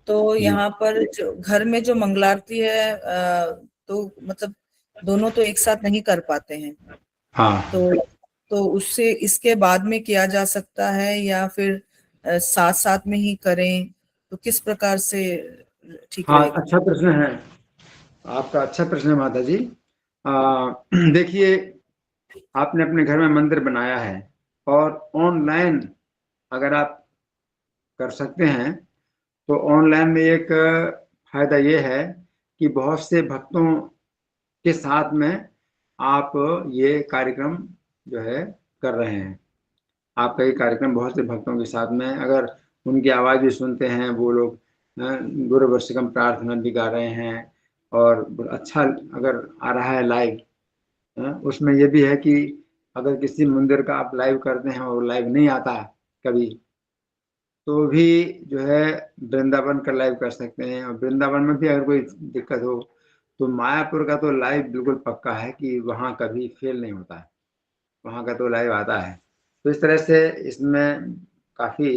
तो यहाँ पर जो घर में जो मंगला आरती है तो मतलब दोनों तो एक साथ नहीं कर पाते हैं। हाँ तो उससे इसके बाद में किया जा सकता है या फिर साथ साथ में ही करें, तो किस प्रकार से ठीक हाँ रहेगा? अच्छा प्रश्न है आपका, अच्छा प्रश्न है माता जी। देखिए आपने अपने घर में मंदिर बनाया है और ऑनलाइन अगर आप कर सकते हैं तो ऑनलाइन में एक फायदा ये है कि बहुत से भक्तों के साथ में आप ये कार्यक्रम जो है कर रहे हैं। आपका ये कार्यक्रम बहुत से भक्तों के साथ में, अगर उनकी आवाज़ भी सुनते हैं, वो लोग गुरुवर्षिकम प्रार्थना भी गा रहे हैं और अच्छा अगर आ रहा है लाइव। उसमें ये भी है कि अगर किसी मंदिर का आप लाइव करते हैं और लाइव नहीं आता कभी, तो भी जो है वृंदावन का लाइव कर सकते हैं, और वृंदावन में भी अगर कोई दिक्कत हो तो मायापुर का तो लाइव बिल्कुल पक्का है कि वहाँ कभी फेल नहीं होता है, वहाँ का तो लाइव आता है। तो इस तरह से इसमें काफ़ी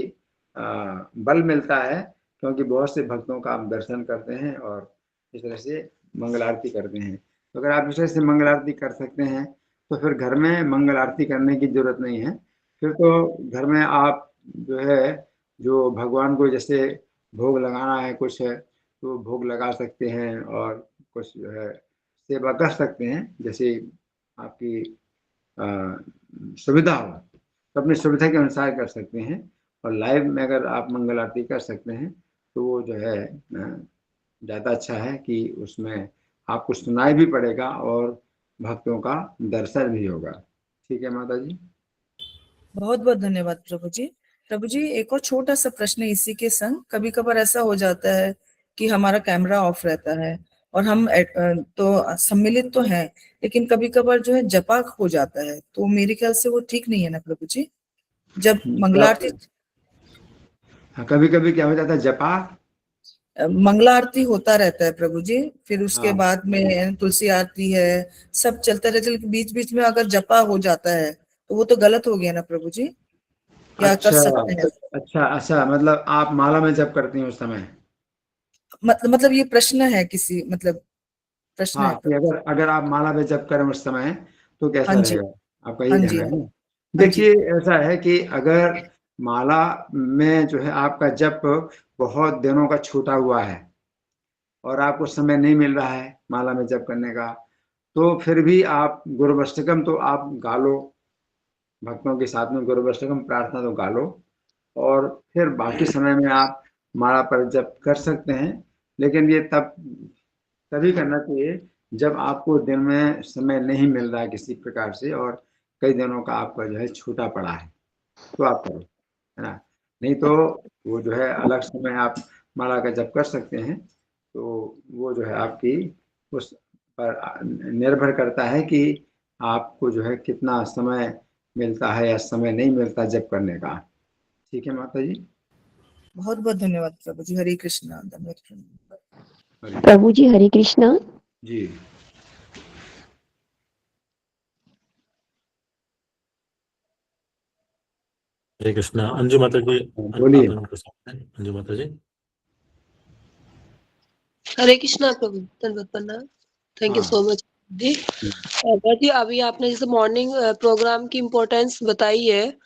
बल मिलता है, क्योंकि बहुत से भक्तों का आप दर्शन करते हैं और इस तरह से मंगल आरती करते हैं। तो अगर आप इस तरह से मंगल आरती कर सकते हैं तो फिर घर में मंगल आरती करने की जरूरत नहीं है। फिर तो घर में आप जो है, जो भगवान को जैसे भोग लगाना है कुछ है, तो भोग लगा सकते हैं और कुछ जो है सेवा कर सकते हैं, जैसे आपकी सुविधा हो, तो अपनी सुविधा के अनुसार कर सकते हैं। और लाइव में अगर आप मंगल आरती कर सकते हैं तो वो जो है ज़्यादा अच्छा है कि उसमें आपको सुनाई भी पड़ेगा और भक्तों का दर्शन भी होगा। ठीक है माता जी। बहुत बहुत धन्यवाद प्रभु जी। प्रभु जी, एक और छोटा सा प्रश्न इसी के संग, कभी कभार ऐसा हो जाता है कि हमारा कैमरा ऑफ रहता है और हम तो सम्मिलित तो हैं, लेकिन कभी कभार जो है जपा हो जाता है, तो मेरे ख्याल से वो ठीक नहीं है ना प्रभु जी, जब मंगलारती कभी कभी क्या हो जाता है, जपा मंगलारती होता रहता है प्रभु जी, फिर उसके हाँ। बाद में तुलसी आरती है, सब चलता रहता है, लेकिन बीच बीच में अगर जपा हो जाता है तो वो तो गलत हो गया ना प्रभु जी, क्या कर अच्छा सकते हैं? अच्छा अच्छा, मतलब आप माला में जप करती हैं उस समय? मतलब ये प्रश्न है, किसी मतलब प्रश्न है हाँ, कि प्रभु जी। अगर अगर आप माला में जप करें उस समय तो हाँ कैसा जी, रहेगा, आपका ये हाँ जी, कहना है हाँ, ना? हाँ जी, देखिए, ऐसा है कि अगर माला में जो है आपका जप बहुत दिनों का छूटा हुआ है और आपको समय नहीं मिल रहा है माला में जप करने का, तो फिर भी आप गुरुवष्टकम तो आप गा लो, भक्तों के साथ में गुरुवष्टकम प्रार्थना तो गा लो, और फिर बाकी समय में आप माला पर जप कर सकते हैं। लेकिन ये तभी करना चाहिए जब आपको दिन में समय नहीं मिल रहा है किसी प्रकार से और कई दिनों का आपका जो है छूटा पड़ा है, तो आप करो, है ना? नहीं तो वो जो है अलग समय आप माला का जप कर सकते हैं। तो वो जो है आपकी उस पर निर्भर करता है कि आपको जो है कितना समय मिलता है या समय नहीं मिलता जप करने का। ठीक है माता जी। बहुत बहुत धन्यवाद प्रभु जी। हरे कृष्णा, धन्यवाद हरि प्रभु जी हरे कृष्णा। जी। हरे कृष्णा। अंजू माता जी, बोलिए। आप कर सकते हैं, अंजू माता जी। हरे कृष्णा प्रभु, धन्यवाद प्रणाम। थैंक यू हाँ। सो मच जी। जी, अभी आपने जैसे मॉर्निंग प्रोग्राम की इम्पोर्टेंस बताई है,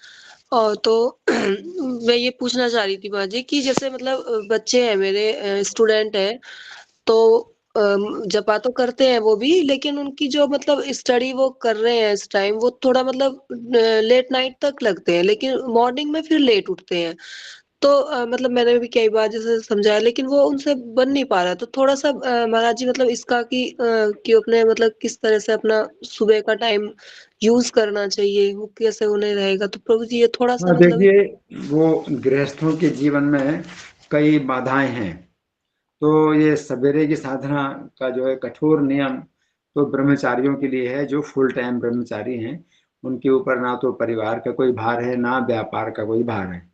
और तो मैं ये पूछना चाह रही थी माँ जी कि जैसे मतलब बच्चे हैं मेरे, स्टूडेंट हैं, तो जपा तो करते हैं वो भी, लेकिन उनकी जो मतलब स्टडी वो कर रहे हैं इस टाइम, वो थोड़ा मतलब लेट नाइट तक लगते हैं, लेकिन मॉर्निंग में फिर लेट उठते हैं। तो मतलब मैंने भी कई बार जैसे समझाया, लेकिन वो उनसे बन नहीं पा रहा है। तो थोड़ा-सा महाराज जी मतलब इसका कि अपने मतलब किस तरह से अपना सुबह का टाइम यूज़ करना चाहिए, वो कैसे उन्हें रहेगा? तो प्रभु जी ये थोड़ा-सा हाँ, मतलब देखिए, वो गृहस्थों के जीवन में कई बाधाएं हैं। तो ये सवेरे की साधना का जो है कठोर नियम तो ब्रह्मचारियों के लिए है, जो फुल टाइम ब्रह्मचारी हैं। उनके ऊपर ना तो परिवार का कोई भार है, ना व्यापार का कोई भार है,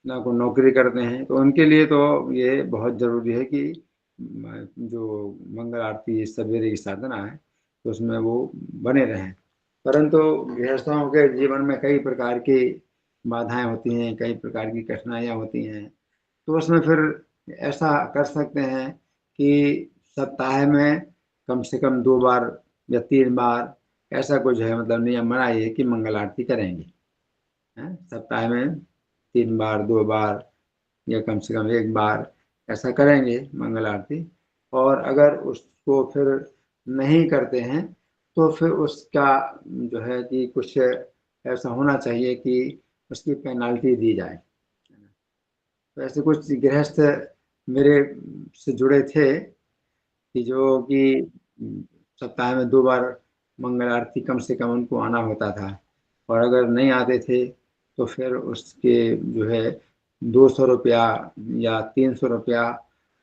ना कोई नौकरी करते हैं, तो उनके लिए तो ये बहुत ज़रूरी है कि जो मंगल आरती सवेरे की साधना है तो उसमें वो बने रहें। परंतु गृहस्थों के जीवन में कई प्रकार की बाधाएं होती हैं, कई प्रकार की कठिनाइयाँ होती हैं। तो उसमें फिर ऐसा कर सकते हैं कि सप्ताह में कम से कम 2 बार या 3 बार ऐसा कुछ है, मतलब नियम बनाइए कि मंगल आरती करेंगे, हैं? सप्ताह में 3 बार, 2 बार या कम से कम 1 बार ऐसा करेंगे मंगल आरती। और अगर उसको फिर नहीं करते हैं तो फिर उसका जो है कि कुछ ऐसा होना चाहिए कि उसकी पेनल्टी दी जाए। तो ऐसे कुछ गृहस्थ मेरे से जुड़े थे कि जो कि सप्ताह में 2 बार मंगल आरती कम से कम उनको आना होता था, और अगर नहीं आते थे तो फिर उसके जो है 200 रुपया या 300 रुपया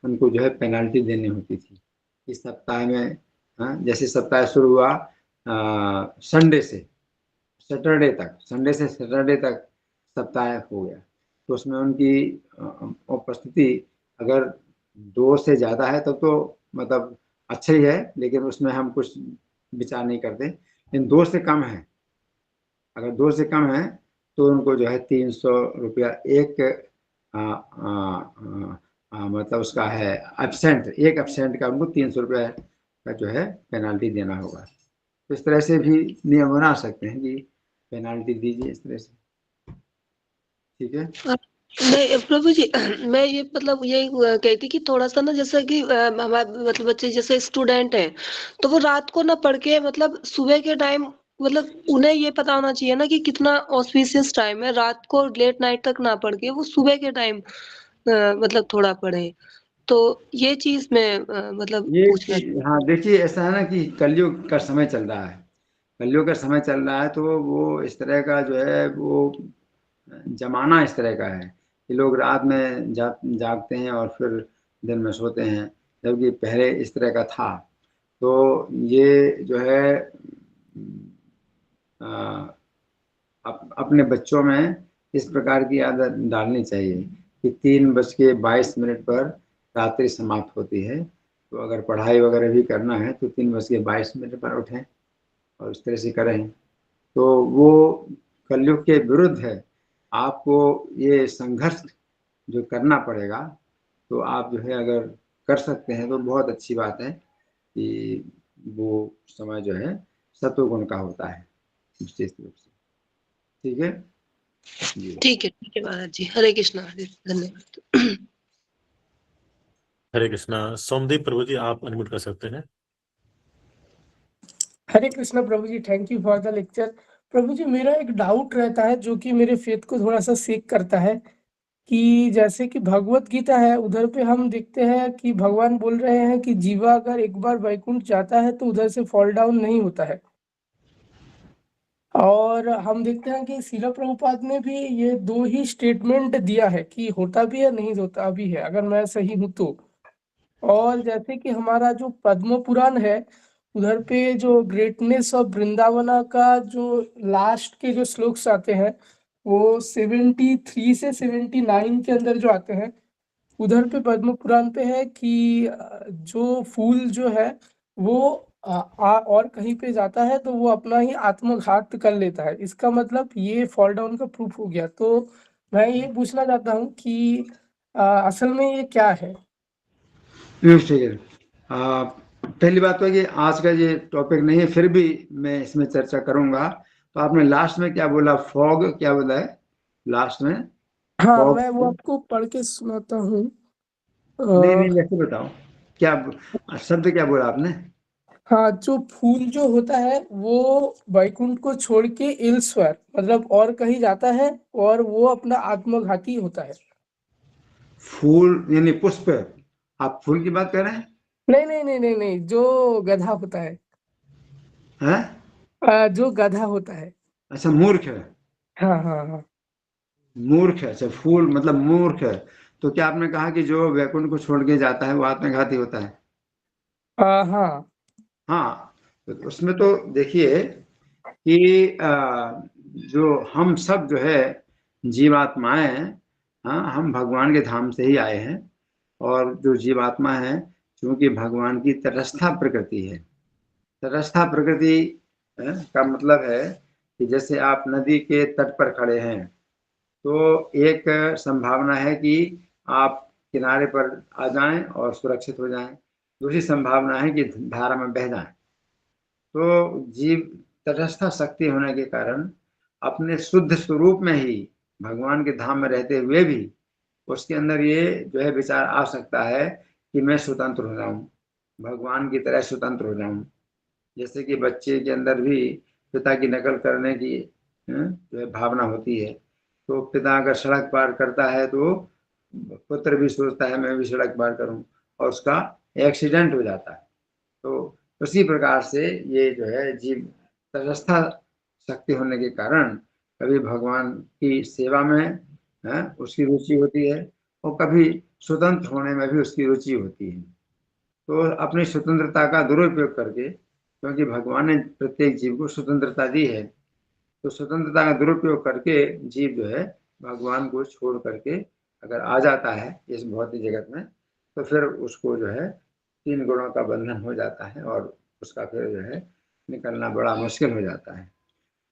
उनको जो है पेनल्टी देनी होती थी इस सप्ताह में। हाँ, जैसे सप्ताह शुरू हुआ संडे से सैटरडे तक, संडे से सैटरडे तक सप्ताह हो गया, तो उसमें उनकी उपस्थिति अगर 2 से ज़्यादा है तब तो मतलब अच्छा ही है, लेकिन उसमें हम कुछ विचार नहीं करते। लेकिन 2 से कम है, अगर 2 से कम है तो उनको जो है 300 रुपया एक मतलब उसका है एब्सेंट, एक एब्सेंट का उनको 300 रुपया का जो है पेनाल्टी देना होगा। तो इस तरह से भी नियम बना सकते हैं कि पेनाल्टी दीजिए इस तरह से, ठीक है। नहीं प्रभु जी, मैं ये मतलब यही कहती कि थोड़ा सा ना, जैसे कि हमारे मतलब बच्चे जैसे स्टूडेंट हैं, तो वो रात को ना पढ़ के मतलब सुबह के टाइम, मतलब उन्हें ये पता होना चाहिए ना कि कितना ऑस्पिशियस टाइम है, रात को लेट नाइट तक ना पढ़ के वो सुबह के टाइम मतलब थोड़ा पढ़े। तो ये चीज मैं मतलब ये पूछना कि हाँ देखिए, ऐसा है ना कि कलयुग का समय चल रहा है, कलयुग का समय चल रहा है, तो वो इस तरह का जो है वो जमाना इस तरह का है कि लोग रात में जागते हैं और फिर दिन में सोते हैं, जबकि पहले इस तरह का था। तो ये जो है अपने बच्चों में इस प्रकार की आदत डालनी चाहिए कि 3:22 पर रात्रि समाप्त होती है, तो अगर पढ़ाई वगैरह भी करना है तो 3:22 पर उठें और इस तरह से करें। तो वो कलयुग के विरुद्ध है, आपको ये संघर्ष जो करना पड़ेगा, तो आप जो है अगर कर सकते हैं तो बहुत अच्छी बात है कि वो समय जो है सत्वगुण का होता है विशेष रूप से, ठीक है जी। ठीक है महाराज जी, हरे कृष्णा, धन्यवाद। हरे कृष्णा। सोमदीप प्रभु जी, आप अनम्यूट कर सकते हैं। हरे कृष्णा प्रभु जी, thank you for the lecture. प्रभु जी, मेरा एक डाउट रहता है जो कि मेरे फेथ को थोड़ा सा शेक करता है कि जैसे कि भगवत गीता है, उधर पे हम देखते हैं कि भगवान बोल रहे हैं कि जीवा अगर एक बार वैकुंठ जाता है तो उधर से फॉल डाउन नहीं होता है। और हम देखते हैं कि शिला प्रभुपाद ने भी ये 2 ही स्टेटमेंट दिया है कि होता भी है, नहीं होता भी है, अगर मैं सही हूं तो। और जैसे कि हमारा जो पद्म पुराण है, उधर पे जो ग्रेटनेस ऑफ वृंदावना का जो लास्ट के जो श्लोक्स आते हैं, वो 73 से 79 के अंदर जो आते हैं, उधर पे पद्म पुराण पे है कि जो फूल जो है वो और कहीं पे जाता है तो वो अपना ही आत्मघात कर लेता है। इसका मतलब ये फॉल डाउन का प्रूफ हो गया। तो मैं ये पूछना चाहता हूँ कि असल में ये क्या है? ठीक है। पहली बात तो है कि आज का ये टॉपिक नहीं है, फिर भी मैं इसमें चर्चा करूंगा। तो आपने लास्ट में क्या बोला, फॉग क्या बोला है लास्ट में? हाँ, फॉग मैं वो आपको पढ़ के सुनाता हूँ। नहीं नहीं, वैसे बताओ क्या शब्द क्या बोला आपने? हाँ, जो फूल जो होता है वो वैकुंठ को छोड़ के एल्सवेयर मतलब और कहीं जाता है और वो अपना आत्मघाती होता है। फूल यानी पुष्प, आप फूल की बात कर रहे हैं? नहीं नहीं नहीं नहीं नहीं, जो गधा होता है, हैं? जो गधा होता है। अच्छा, मूर्ख है। हाँ हाँ हाँ। मूर्ख है, अच्छा फूल मतलब मूर्ख है। तो क्या आपने कहा कि जो वैकुंठ को छोड़ के जाता है वो आत्मघाती होता है? हाँ हाँ, तो उसमें तो देखिए कि जो हम सब जो है जीवात्माएं, हाँ हम भगवान के धाम से ही आए हैं। और जो जीवात्मा है, क्योंकि भगवान की तटस्था प्रकृति है। तटस्था प्रकृति का मतलब है कि जैसे आप नदी के तट पर खड़े हैं, तो एक संभावना है कि आप किनारे पर आ जाएं और सुरक्षित हो जाएं, दूसरी संभावना है कि धारा में बह जाएं। तो जीव तटस्थ शक्ति होने के कारण अपने शुद्ध स्वरूप में ही भगवान के धाम में रहते हुए भी उसके अंदर ये जो है विचार आ सकता है कि मैं स्वतंत्र हो जाऊं, भगवान की तरह स्वतंत्र हो जाऊं। जैसे कि बच्चे के अंदर भी पिता की नकल करने की जो है भावना होती है। तो पिता अगर सड़क पार करता है तो पुत्र भी सोचता है मैं भी सड़क पार करूं, और उसका एक्सीडेंट हो जाता है। तो उसी प्रकार से ये जो है जीव तटस्था शक्ति होने के कारण कभी भगवान की सेवा में उसकी रुचि होती है, और कभी स्वतंत्र होने में भी उसकी रुचि होती है। तो अपनी स्वतंत्रता का दुरुपयोग करके, क्योंकि भगवान ने प्रत्येक जीव को स्वतंत्रता दी है, तो स्वतंत्रता का दुरुपयोग करके जीव जो है भगवान को छोड़ करके अगर आ जाता है इस भौतिक जगत में, तो फिर उसको जो है तीन गुणों का बंधन हो जाता है और उसका फिर जो है निकलना बड़ा मुश्किल हो जाता है।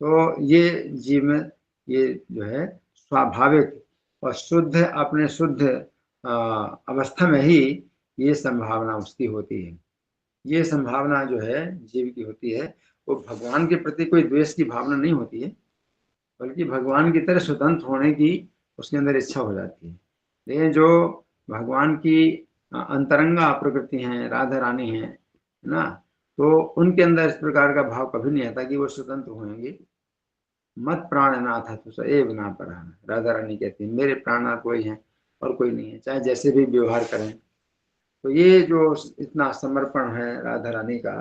तो ये जीव में ये जो है स्वाभाविक और शुद्ध, अपने शुद्ध अवस्था में ही ये संभावना उसकी होती है। ये संभावना जो है जीव की होती है, वो भगवान के प्रति कोई द्वेष की भावना नहीं होती है, बल्कि भगवान की तरह स्वतंत्र होने की उसके अंदर इच्छा हो जाती है। लेकिन जो भगवान की अंतरंगा प्रकृति हैं, राधा रानी हैं, है ना, तो उनके अंदर इस प्रकार का भाव कभी नहीं आता कि वो स्वतंत्र होंगे। मत प्राणनाथ तो सएव ना परान, राधा रानी कहती है मेरे प्राणनाथ कोई हैं और कोई नहीं है, चाहे जैसे भी व्यवहार करें। तो ये जो इतना समर्पण है राधा रानी का,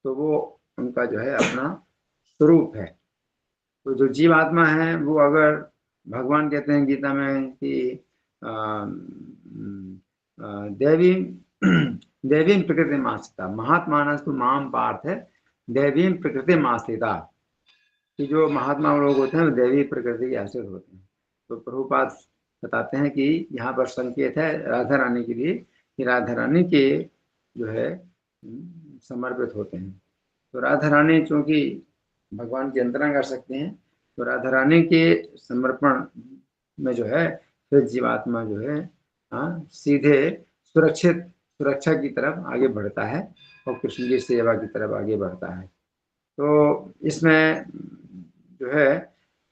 तो वो उनका जो है अपना स्वरूप है। तो जो जीवात्मा है वो अगर भगवान कहते हैं गीता में कि देवी देवी प्रकृति मास्थिता महात्मानस्तु माम पार्थ देवी प्रकृति मास्थिता, कि जो महात्मा लोग होते हैं वो देवी प्रकृति के आश्रित होते हैं। तो प्रभुपाद बताते हैं कि यहाँ पर संकेत है राधा रानी के लिए कि राधा रानी के जो है समर्पित होते हैं। तो राधा रानी चूंकि भगवान के अंतरंग कर सकते हैं, तो राधा रानी के समर्पण में जो है फिर जीवात्मा जो है सीधे सुरक्षा की तरफ आगे बढ़ता है और कृष्ण की सेवा की तरफ आगे बढ़ता है। तो इसमें जो है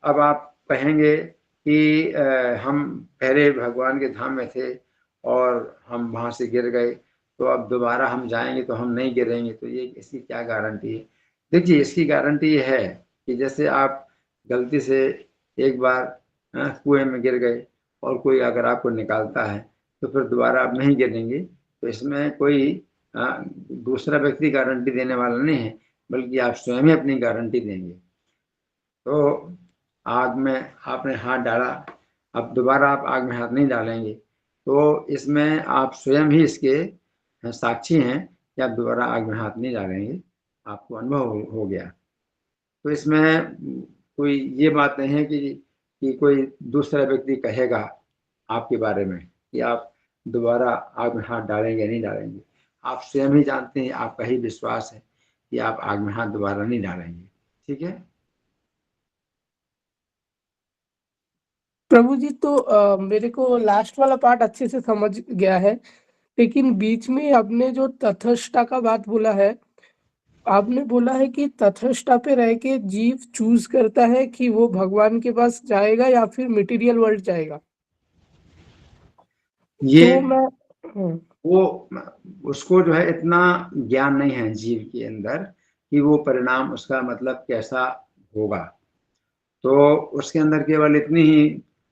अब आप कहेंगे कि हम पहले भगवान के धाम में थे और हम वहाँ से गिर गए, तो अब दोबारा हम जाएंगे तो हम नहीं गिरेंगे, तो ये इसकी क्या गारंटी है? देखिए, इसकी गारंटी ये है कि जैसे आप गलती से एक बार कुएं में गिर गए और कोई अगर आपको निकालता है तो फिर दोबारा आप नहीं गिरेंगे, तो इसमें कोई दूसरा व्यक्ति गारंटी देने वाला नहीं है, बल्कि आप स्वयं ही अपनी गारंटी देंगे। तो आग में आपने हाथ डाला, अब दोबारा आप आग में हाथ नहीं डालेंगे, तो इसमें आप स्वयं ही इसके साक्षी हैं कि आप दोबारा आग में हाथ नहीं डालेंगे, आपको अनुभव हो गया। तो इसमें कोई ये बात नहीं है कि कोई दूसरा व्यक्ति कहेगा आपके बारे में कि आप दोबारा आग में हाथ डालेंगे नहीं डालेंगे। आप स्वयं ही जानते हैं, आपका ही विश्वास है कि आप आग में हाथ दोबारा नहीं डालेंगे। ठीक है प्रभु जी, तो मेरे को लास्ट वाला पार्ट अच्छे से समझ गया है, लेकिन बीच में आपने जो तथस्था का बात बोला है, आपने बोला है कि तथस्था पे रह के जीव चूज करता है कि वो भगवान के पास जाएगा या फिर मटेरियल वर्ल्ड जाएगा। ये तो मैं वो उसको जो है इतना ज्ञान नहीं है जीव के अंदर कि वो परिणाम उसका मतलब कैसा होगा। तो उसके अंदर केवल इतनी ही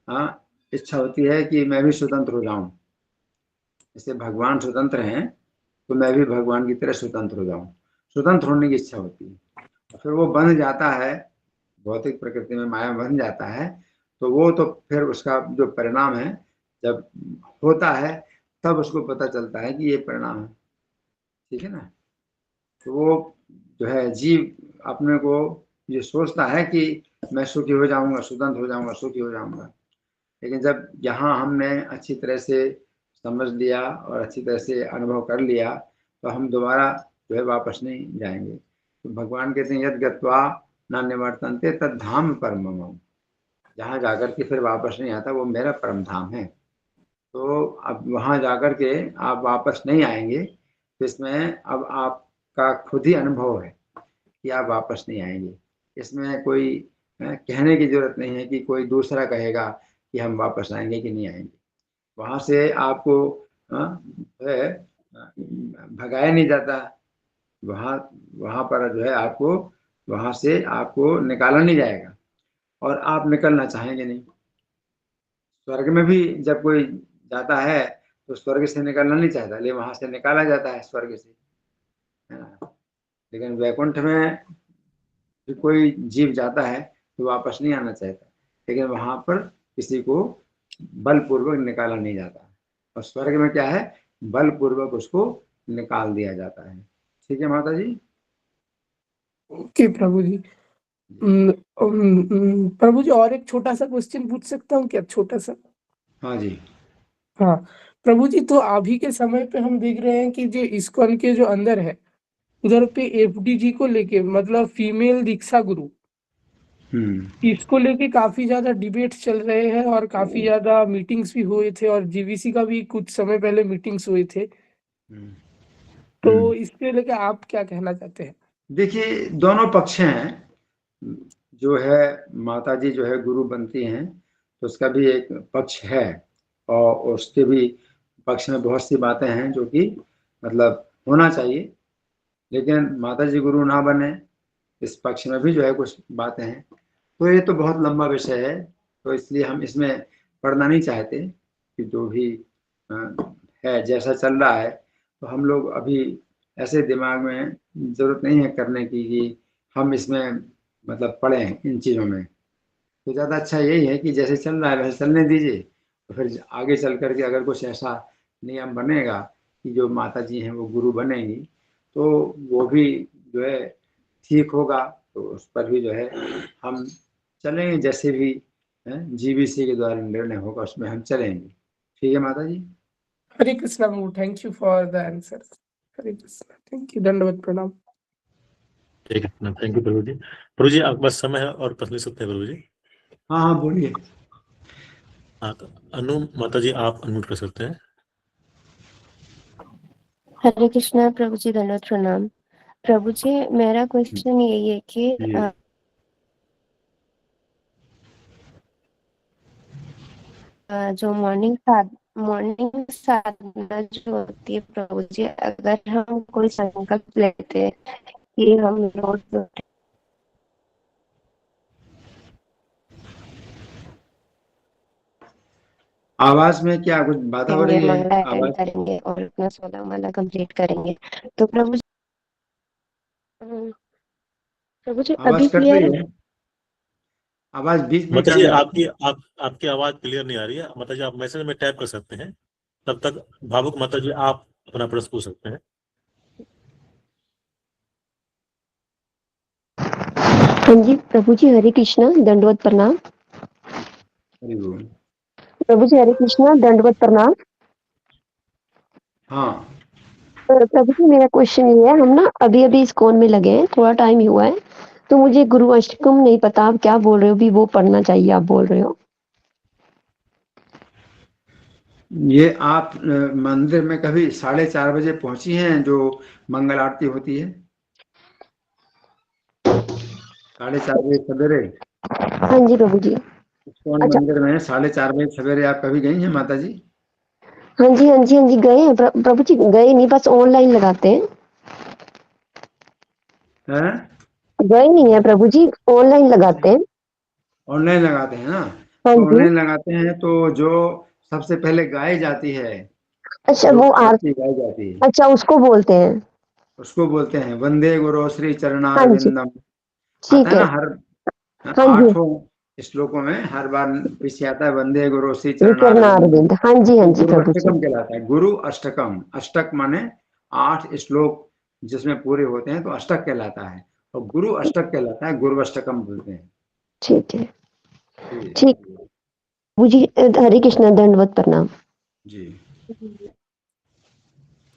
इच्छा होती है कि मैं भी स्वतंत्र हो जाऊं, जैसे भगवान स्वतंत्र हैं तो मैं भी भगवान की तरह स्वतंत्र हो जाऊं, स्वतंत्र होने की इच्छा होती है। फिर वो बन जाता है, भौतिक प्रकृति में माया बन जाता है, तो वो तो फिर उसका जो परिणाम है जब होता है तब उसको पता चलता है कि ये परिणाम है। ठीक है ना। तो वो जो है जीव अपने को ये सोचता है कि मैं सुखी हो जाऊंगा, स्वतंत्र हो जाऊंगा, सुखी हो जाऊंगा, लेकिन जब यहाँ हमने अच्छी तरह से समझ लिया और अच्छी तरह से अनुभव कर लिया तो हम दोबारा जो है वापस नहीं जाएंगे। तो भगवान कहते हैं यद गत्वा न निवर्तन्ते तद धाम परम मम, जहाँ जाकर के फिर वापस नहीं आता वो मेरा परम धाम है। तो अब वहाँ जाकर के आप वापस नहीं आएंगे, तो इसमें अब आपका खुद ही अनुभव है कि आप वापस नहीं आएंगे। इसमें कोई कहने की जरूरत नहीं है कि कोई दूसरा कहेगा कि हम वापस आएंगे कि नहीं आएंगे। वहाँ से आपको भगाया नहीं जाता, वहाँ पर जो है आपको वहाँ से आपको निकाला नहीं जाएगा और आप निकलना चाहेंगे नहीं। स्वर्ग में भी जब कोई जाता है तो स्वर्ग से निकलना नहीं चाहता, लेकिन वहां से निकाला जाता है स्वर्ग से, है ना। लेकिन वैकुंठ में भी कोई जीव जाता है तो वापस नहीं आना चाहता, लेकिन वहां पर किसी को बलपूर्वक निकाला नहीं जाता, और स्वर्ग में क्या है, बलपूर्वक उसको निकाल दिया जाता है। ठीक है माता जी। ओके प्रभु जी। प्रभु जी, और एक छोटा सा क्वेश्चन पूछ सकता हूँ क्या? छोटा सा। हाँ जी। हाँ, प्रभु जी, तो अभी के समय पे हम देख रहे हैं कि जो इस्कॉन के जो अंदर है, उधर पे एफडी जी को लेके, मतलब फीमेल दीक्षा गुरु, इसको लेके काफी ज्यादा डिबेट्स चल रहे हैं और काफी ज्यादा मीटिंग्स भी हुए थे, और जीवीसी का भी कुछ समय पहले मीटिंग्स हुए थे। तो इसके लेके आप क्या कहना चाहते हैं? देखिए, दोनों पक्ष हैं। जो है माता जी जो है गुरु बनती हैं, तो उसका भी एक पक्ष है, और उसके भी पक्ष में बहुत सी बातें हैं जो कि मतलब होना चाहिए, लेकिन माता जी गुरु ना बने, इस पक्ष में भी जो है कुछ बातें हैं। तो ये तो बहुत लंबा विषय है, तो इसलिए हम इसमें पढ़ना नहीं चाहते कि जो भी है जैसा चल रहा है, तो हम लोग अभी ऐसे दिमाग में जरूरत नहीं है करने की कि हम इसमें मतलब पढ़ें इन चीज़ों में। तो ज़्यादा अच्छा यही है कि जैसे चल रहा है वैसे चलने दीजिए, तो फिर आगे चल करके अगर कुछ ऐसा नियम बनेगा कि जो माता जी हैं वो गुरु बनेंगी, तो वो भी जो है ठीक होगा, तो उस पर भी जो है हम चलेंगे, जैसे भी जीवीसी के द्वारा निर्णय होगा उसमें हम चलेंगे। ठीक है माता जी। हरे कृष्णा प्रभु, thank you for the answer. Hare Krishna, thank you, दंडवत प्रणाम। ठीक है, थैंक यू प्रभु जी। प्रभु जी आपके पास समय है और प्रश्न ले सकते हैं प्रभु जी। हाँ हाँ बोलिए। हाँ, तो अनु माता जी आप अनम्यूट कर सकते हैं। हरे कृष्णा प्रभु जी, दंडवत प्रणाम। प्रभु जी, मेरा क्वेश्चन यही है कि जो मॉर्निंग साधना जो होती है प्रभु जी, अगर हम कोई संकल्प लेते हैं कि हम रोज आवाज में क्या कुछ बाधा हो उठेंगे, रही है? मंगला अटेंड आवाज करेंगे और अपना 16 माला कंप्लीट करेंगे, तो प्रभु जी अभी आवाज कट क्लियर रही है? है, आवाज बीच में माता कट जी जाती है। आपकी आवाज क्लियर नहीं आ रही है। माता जी आप मैसेज में टाइप कर सकते हैं, तब तक भावुक माता जी आप अपना प्रश्न पूछ सकते हैं। हाँ जी प्रभु जी, हरे कृष्णा, दंडवत प्रणाम। हरि बोल। प्रभु जी हरे कृष्णा, दंडवत प्रणाम। हाँ प्रभु जी, मेरा क्वेश्चन ये है, हम ना अभी अभी इस्कॉन में लगे हैं, थोड़ा टाइम ही हुआ है, तो मुझे गुरु अष्टकम नहीं पता आप क्या बोल रहे हो, भी वो पढ़ना चाहिए आप बोल रहे हो। ये आप मंदिर में कभी 4:30 बजे पहुंची हैं जो मंगल आरती होती है 4:30 बजे सवेरे? हाँ जी प्रभु जी। इस्कॉन अच्छा, मंदिर में 4:30 बजे सवेरे आप कभी गई हैं माता जी? हाँ जी हाँ जी हाँ जी, गए हैं प्रभु जी, गए नहीं, बस ऑनलाइन लगाते हैं। हैं? गए नहीं है प्रभु जी, ऑनलाइन लगाते हैं। ऑनलाइन लगाते हैं ना? हाँ तो जी। ऑनलाइन लगाते हैं तो जो सबसे पहले गाई जाती है, अच्छा, जो वो आरती गाई जाती है, अच्छा, उसको बोलते हैं। उसको बोलते हैं वंदे गुरु श्री हाँ जी, चरणारविंदम। आता ठीक है है। ना, हर हाँ जी, 8 श्लोकों में हर बार पीछे आता है वंदे गुरु श्री चरणारविंदम। विचरणारविंद, हाँ जी हाँ तो जी गुरु प्रभु जी। अष्टकम कहलाता है। गुरु अष्टकम, अष्टक माने 8 श्लोक जिसमें पूरे होते हैं तो अष्टक कहलाता है, और गुरु अष्टक कहलाता है, गुरु अष्टकम बोलते हैं। ठीक है, जी ठीक प्रभु जी, हरे कृष्ण, दंडवत प्रणाम। जी।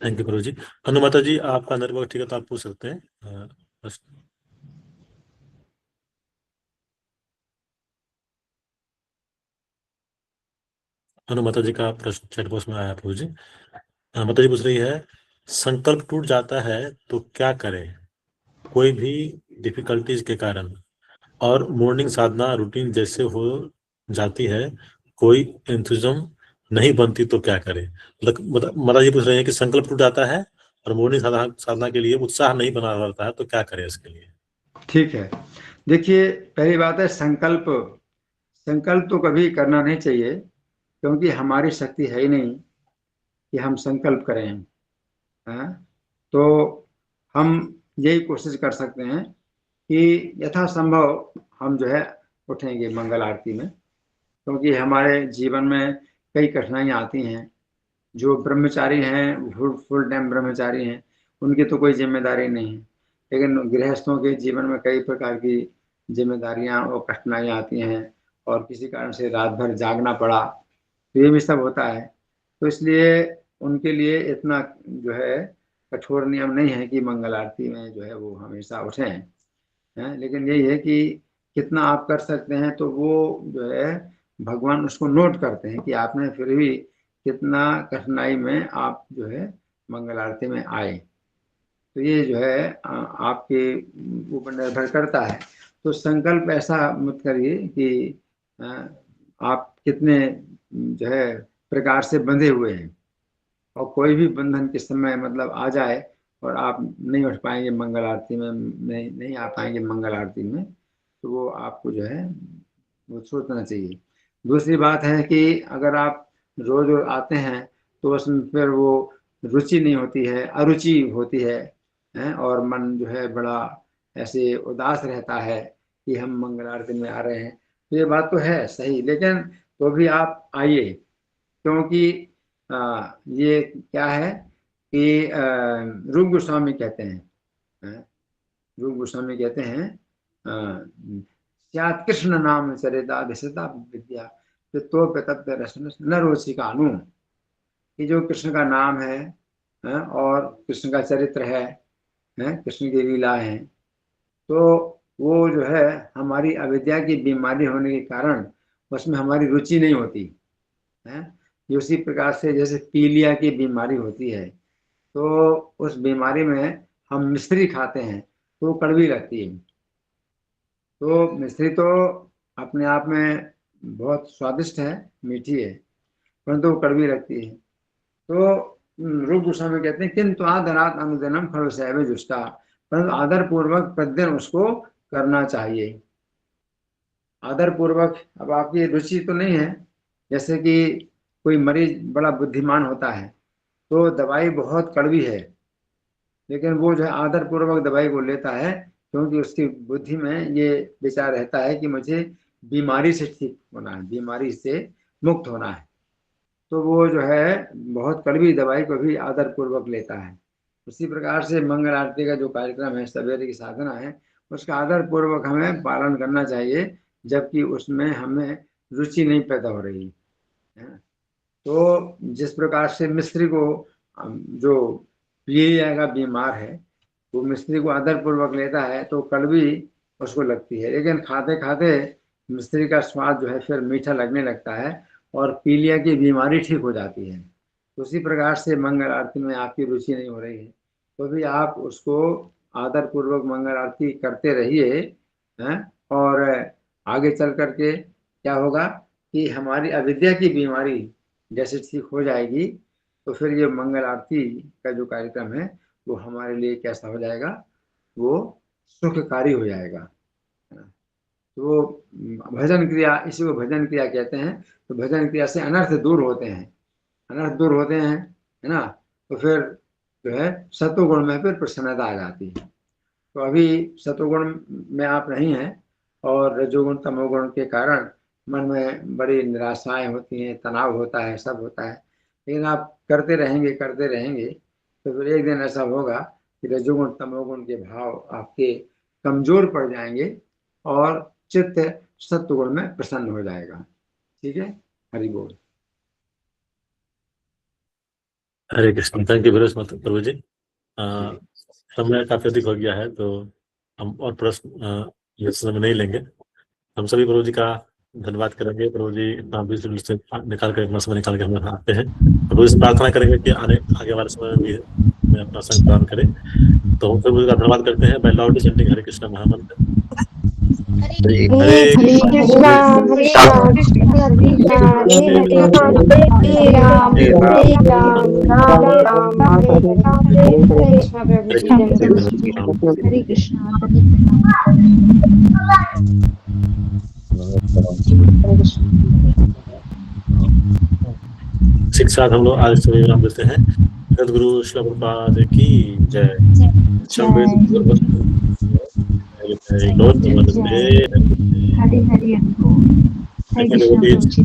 थैंक यू प्रभु जी। अनु माता जी आपका नेटवर्क ठीक है तो आप पूछ सकते हैं प्रश्न। अनु माता जी का प्रश्न चैट बॉक्स में आया प्रभु जी। माता जी पूछ रही है, संकल्प टूट जाता है तो क्या करें कोई भी डिफिकल्टीज के कारण, और मॉर्निंग साधना रूटीन जैसे हो जाती है, कोई एंथुजम नहीं बनती तो क्या करें। माता जी पूछ रही है कि संकल्प टूट जाता है और मॉर्निंग साधना साधना के लिए उत्साह नहीं बना रहता है तो क्या करें इसके लिए। ठीक है, देखिए पहली बात है संकल्प। संकल्प तो कभी करना नहीं चाहिए, क्योंकि हमारी शक्ति है ही नहीं कि हम संकल्प करें। हाँ? तो हम यही कोशिश कर सकते हैं कि यथासंभव हम जो है उठेंगे मंगल आरती में, क्योंकि हमारे जीवन में कई कठिनाइयाँ आती हैं। जो ब्रह्मचारी हैं, फुल टाइम ब्रह्मचारी हैं, उनकी तो कोई जिम्मेदारी नहीं है, लेकिन गृहस्थों के जीवन में कई प्रकार की जिम्मेदारियां और कठिनाइयां आती हैं, और किसी कारण से रात भर जागना पड़ा, तो ये भी सब होता है। तो इसलिए उनके लिए इतना जो है कठोर नियम नहीं है कि मंगल आरती में जो है वो हमेशा उठें हैं, लेकिन यही है कि कितना आप कर सकते हैं तो वो जो है भगवान उसको नोट करते हैं कि आपने फिर भी कितना कठिनाई में आप जो है मंगल आरती में आए। तो ये जो है आपके ऊपर निर्भर करता है। तो संकल्प ऐसा मत करिए कि आप कितने जो है प्रकार से बंधे हुए हैं, और कोई भी बंधन के समय मतलब आ जाए और आप नहीं उठ पाएंगे मंगल आरती में, नहीं आ पाएंगे मंगल आरती में, तो वो आपको जो है वो सोचना चाहिए। दूसरी बात है कि अगर आप रोज रोज आते हैं तो उसमें फिर वो रुचि नहीं होती है, अरुचि होती है, और मन जो है बड़ा ऐसे उदास रहता है कि हम मंगल आरती में आ रहे हैं। तो ये बात तो है सही, लेकिन तो भी आप आइए, क्योंकि ये क्या है कि रूप गोस्वामी कहते हैं, रूप गोस्वामी कहते हैं स्यात् कृष्ण नाम चरिता दिशता विद्या तो तप्त रसन न रोचि का अनु। ये जो कृष्ण का नाम है और कृष्ण का चरित्र है, कृष्ण की लीला है, तो वो जो है हमारी अविद्या की बीमारी होने के कारण उसमें हमारी रुचि नहीं होती है। उसी प्रकार से जैसे पीलिया की बीमारी होती है, तो उस बीमारी में हम मिश्री खाते हैं तो कड़वी लगती है। तो मिश्री तो अपने आप में बहुत स्वादिष्ट है, मीठी है, परंतु वो कड़वी लगती है। तो रूप गोस्वामी कहते हैं किंतु आदरात अनुदिनम खलु सैव जुष्टा, परंतु आदर पूर्वक प्रतिदिन उसको करना चाहिए। आदर पूर्वक, अब आपकी रुचि तो नहीं है, जैसे कि कोई मरीज बड़ा बुद्धिमान होता है तो दवाई बहुत कड़वी है, लेकिन वो जो है आदर पूर्वक दवाई को लेता है, क्योंकि उसकी बुद्धि में ये विचार रहता है कि मुझे बीमारी से ठीक होना है, बीमारी से मुक्त होना है। तो वो जो है बहुत कड़वी दवाई को भी आदर पूर्वक लेता है। उसी प्रकार से मंगल आरती का जो कार्यक्रम है, सवेरे की साधना है, उसका आदर पूर्वक हमें पालन करना चाहिए, जबकि उसमें हमें रुचि नहीं पैदा हो रही है। तो जिस प्रकार से मिस्त्री को जो पीलिया का बीमार है वो मिस्त्री को आदर पूर्वक लेता है तो कड़वी उसको लगती है, लेकिन खाते खाते मिस्त्री का स्वाद जो है फिर मीठा लगने लगता है और पीलिया की बीमारी ठीक हो जाती है। तो उसी प्रकार से मंगल आरती में आपकी रुचि नहीं हो रही है तो भी आप उसको आदर पूर्वक मंगल आरती करते रहिए, और आगे चल करके क्या होगा कि हमारी अविद्या की बीमारी जैसे ठीक हो जाएगी तो फिर ये मंगल आरती का जो कार्यक्रम है वो हमारे लिए कैसा हो जाएगा, वो सुखकारी हो जाएगा। तो भजन क्रिया, इसी को भजन क्रिया कहते हैं। तो भजन क्रिया से अनर्थ दूर होते हैं, अनर्थ दूर होते हैं, है ना। तो फिर जो है सत्वगुण में फिर प्रसन्नता आ जाती है। तो अभी सत्वगुण में आप नहीं हैं और रजोगुण तमोगुण के कारण मन में बड़ी निराशाएं होती हैं, तनाव होता है, सब होता है। लेकिन आप करते रहेंगे तो फिर एक दिन ऐसा होगा कि रजोगुण तमोगुण के भाव आपके कमजोर पड़ जाएंगे और चित्त सत्वगुण में प्रसन्न हो जाएगा। ठीक है, हरि बोल। Hare Krishna. Thank you very much प्रभु जी। समय काफी अधिक हो गया है तो हम और प्रश्न ये समय नहीं लेंगे। हम सभी प्रभु जी का धन्यवाद करेंगे। प्रभु जी इतना बीच से निकाल कर, अपना समय निकाल कर हम आते हैं। प्रभु जी प्रार्थना करेंगे कि आगे वाले समय में भी अपना संग प्रदान करें। तो हम प्रभु जी का धन्यवाद करते हैं। लाउडली चैंटिंग हरे कृष्ण महामंत्र। हरे कृष्णा हरे राम हरे कृष्ण। शिक्षा हम लोग आज सभी नाम देते हैं। सद्गुरु श्रील प्रभुपाद की जय। हरे हरे हरे कृष्ण।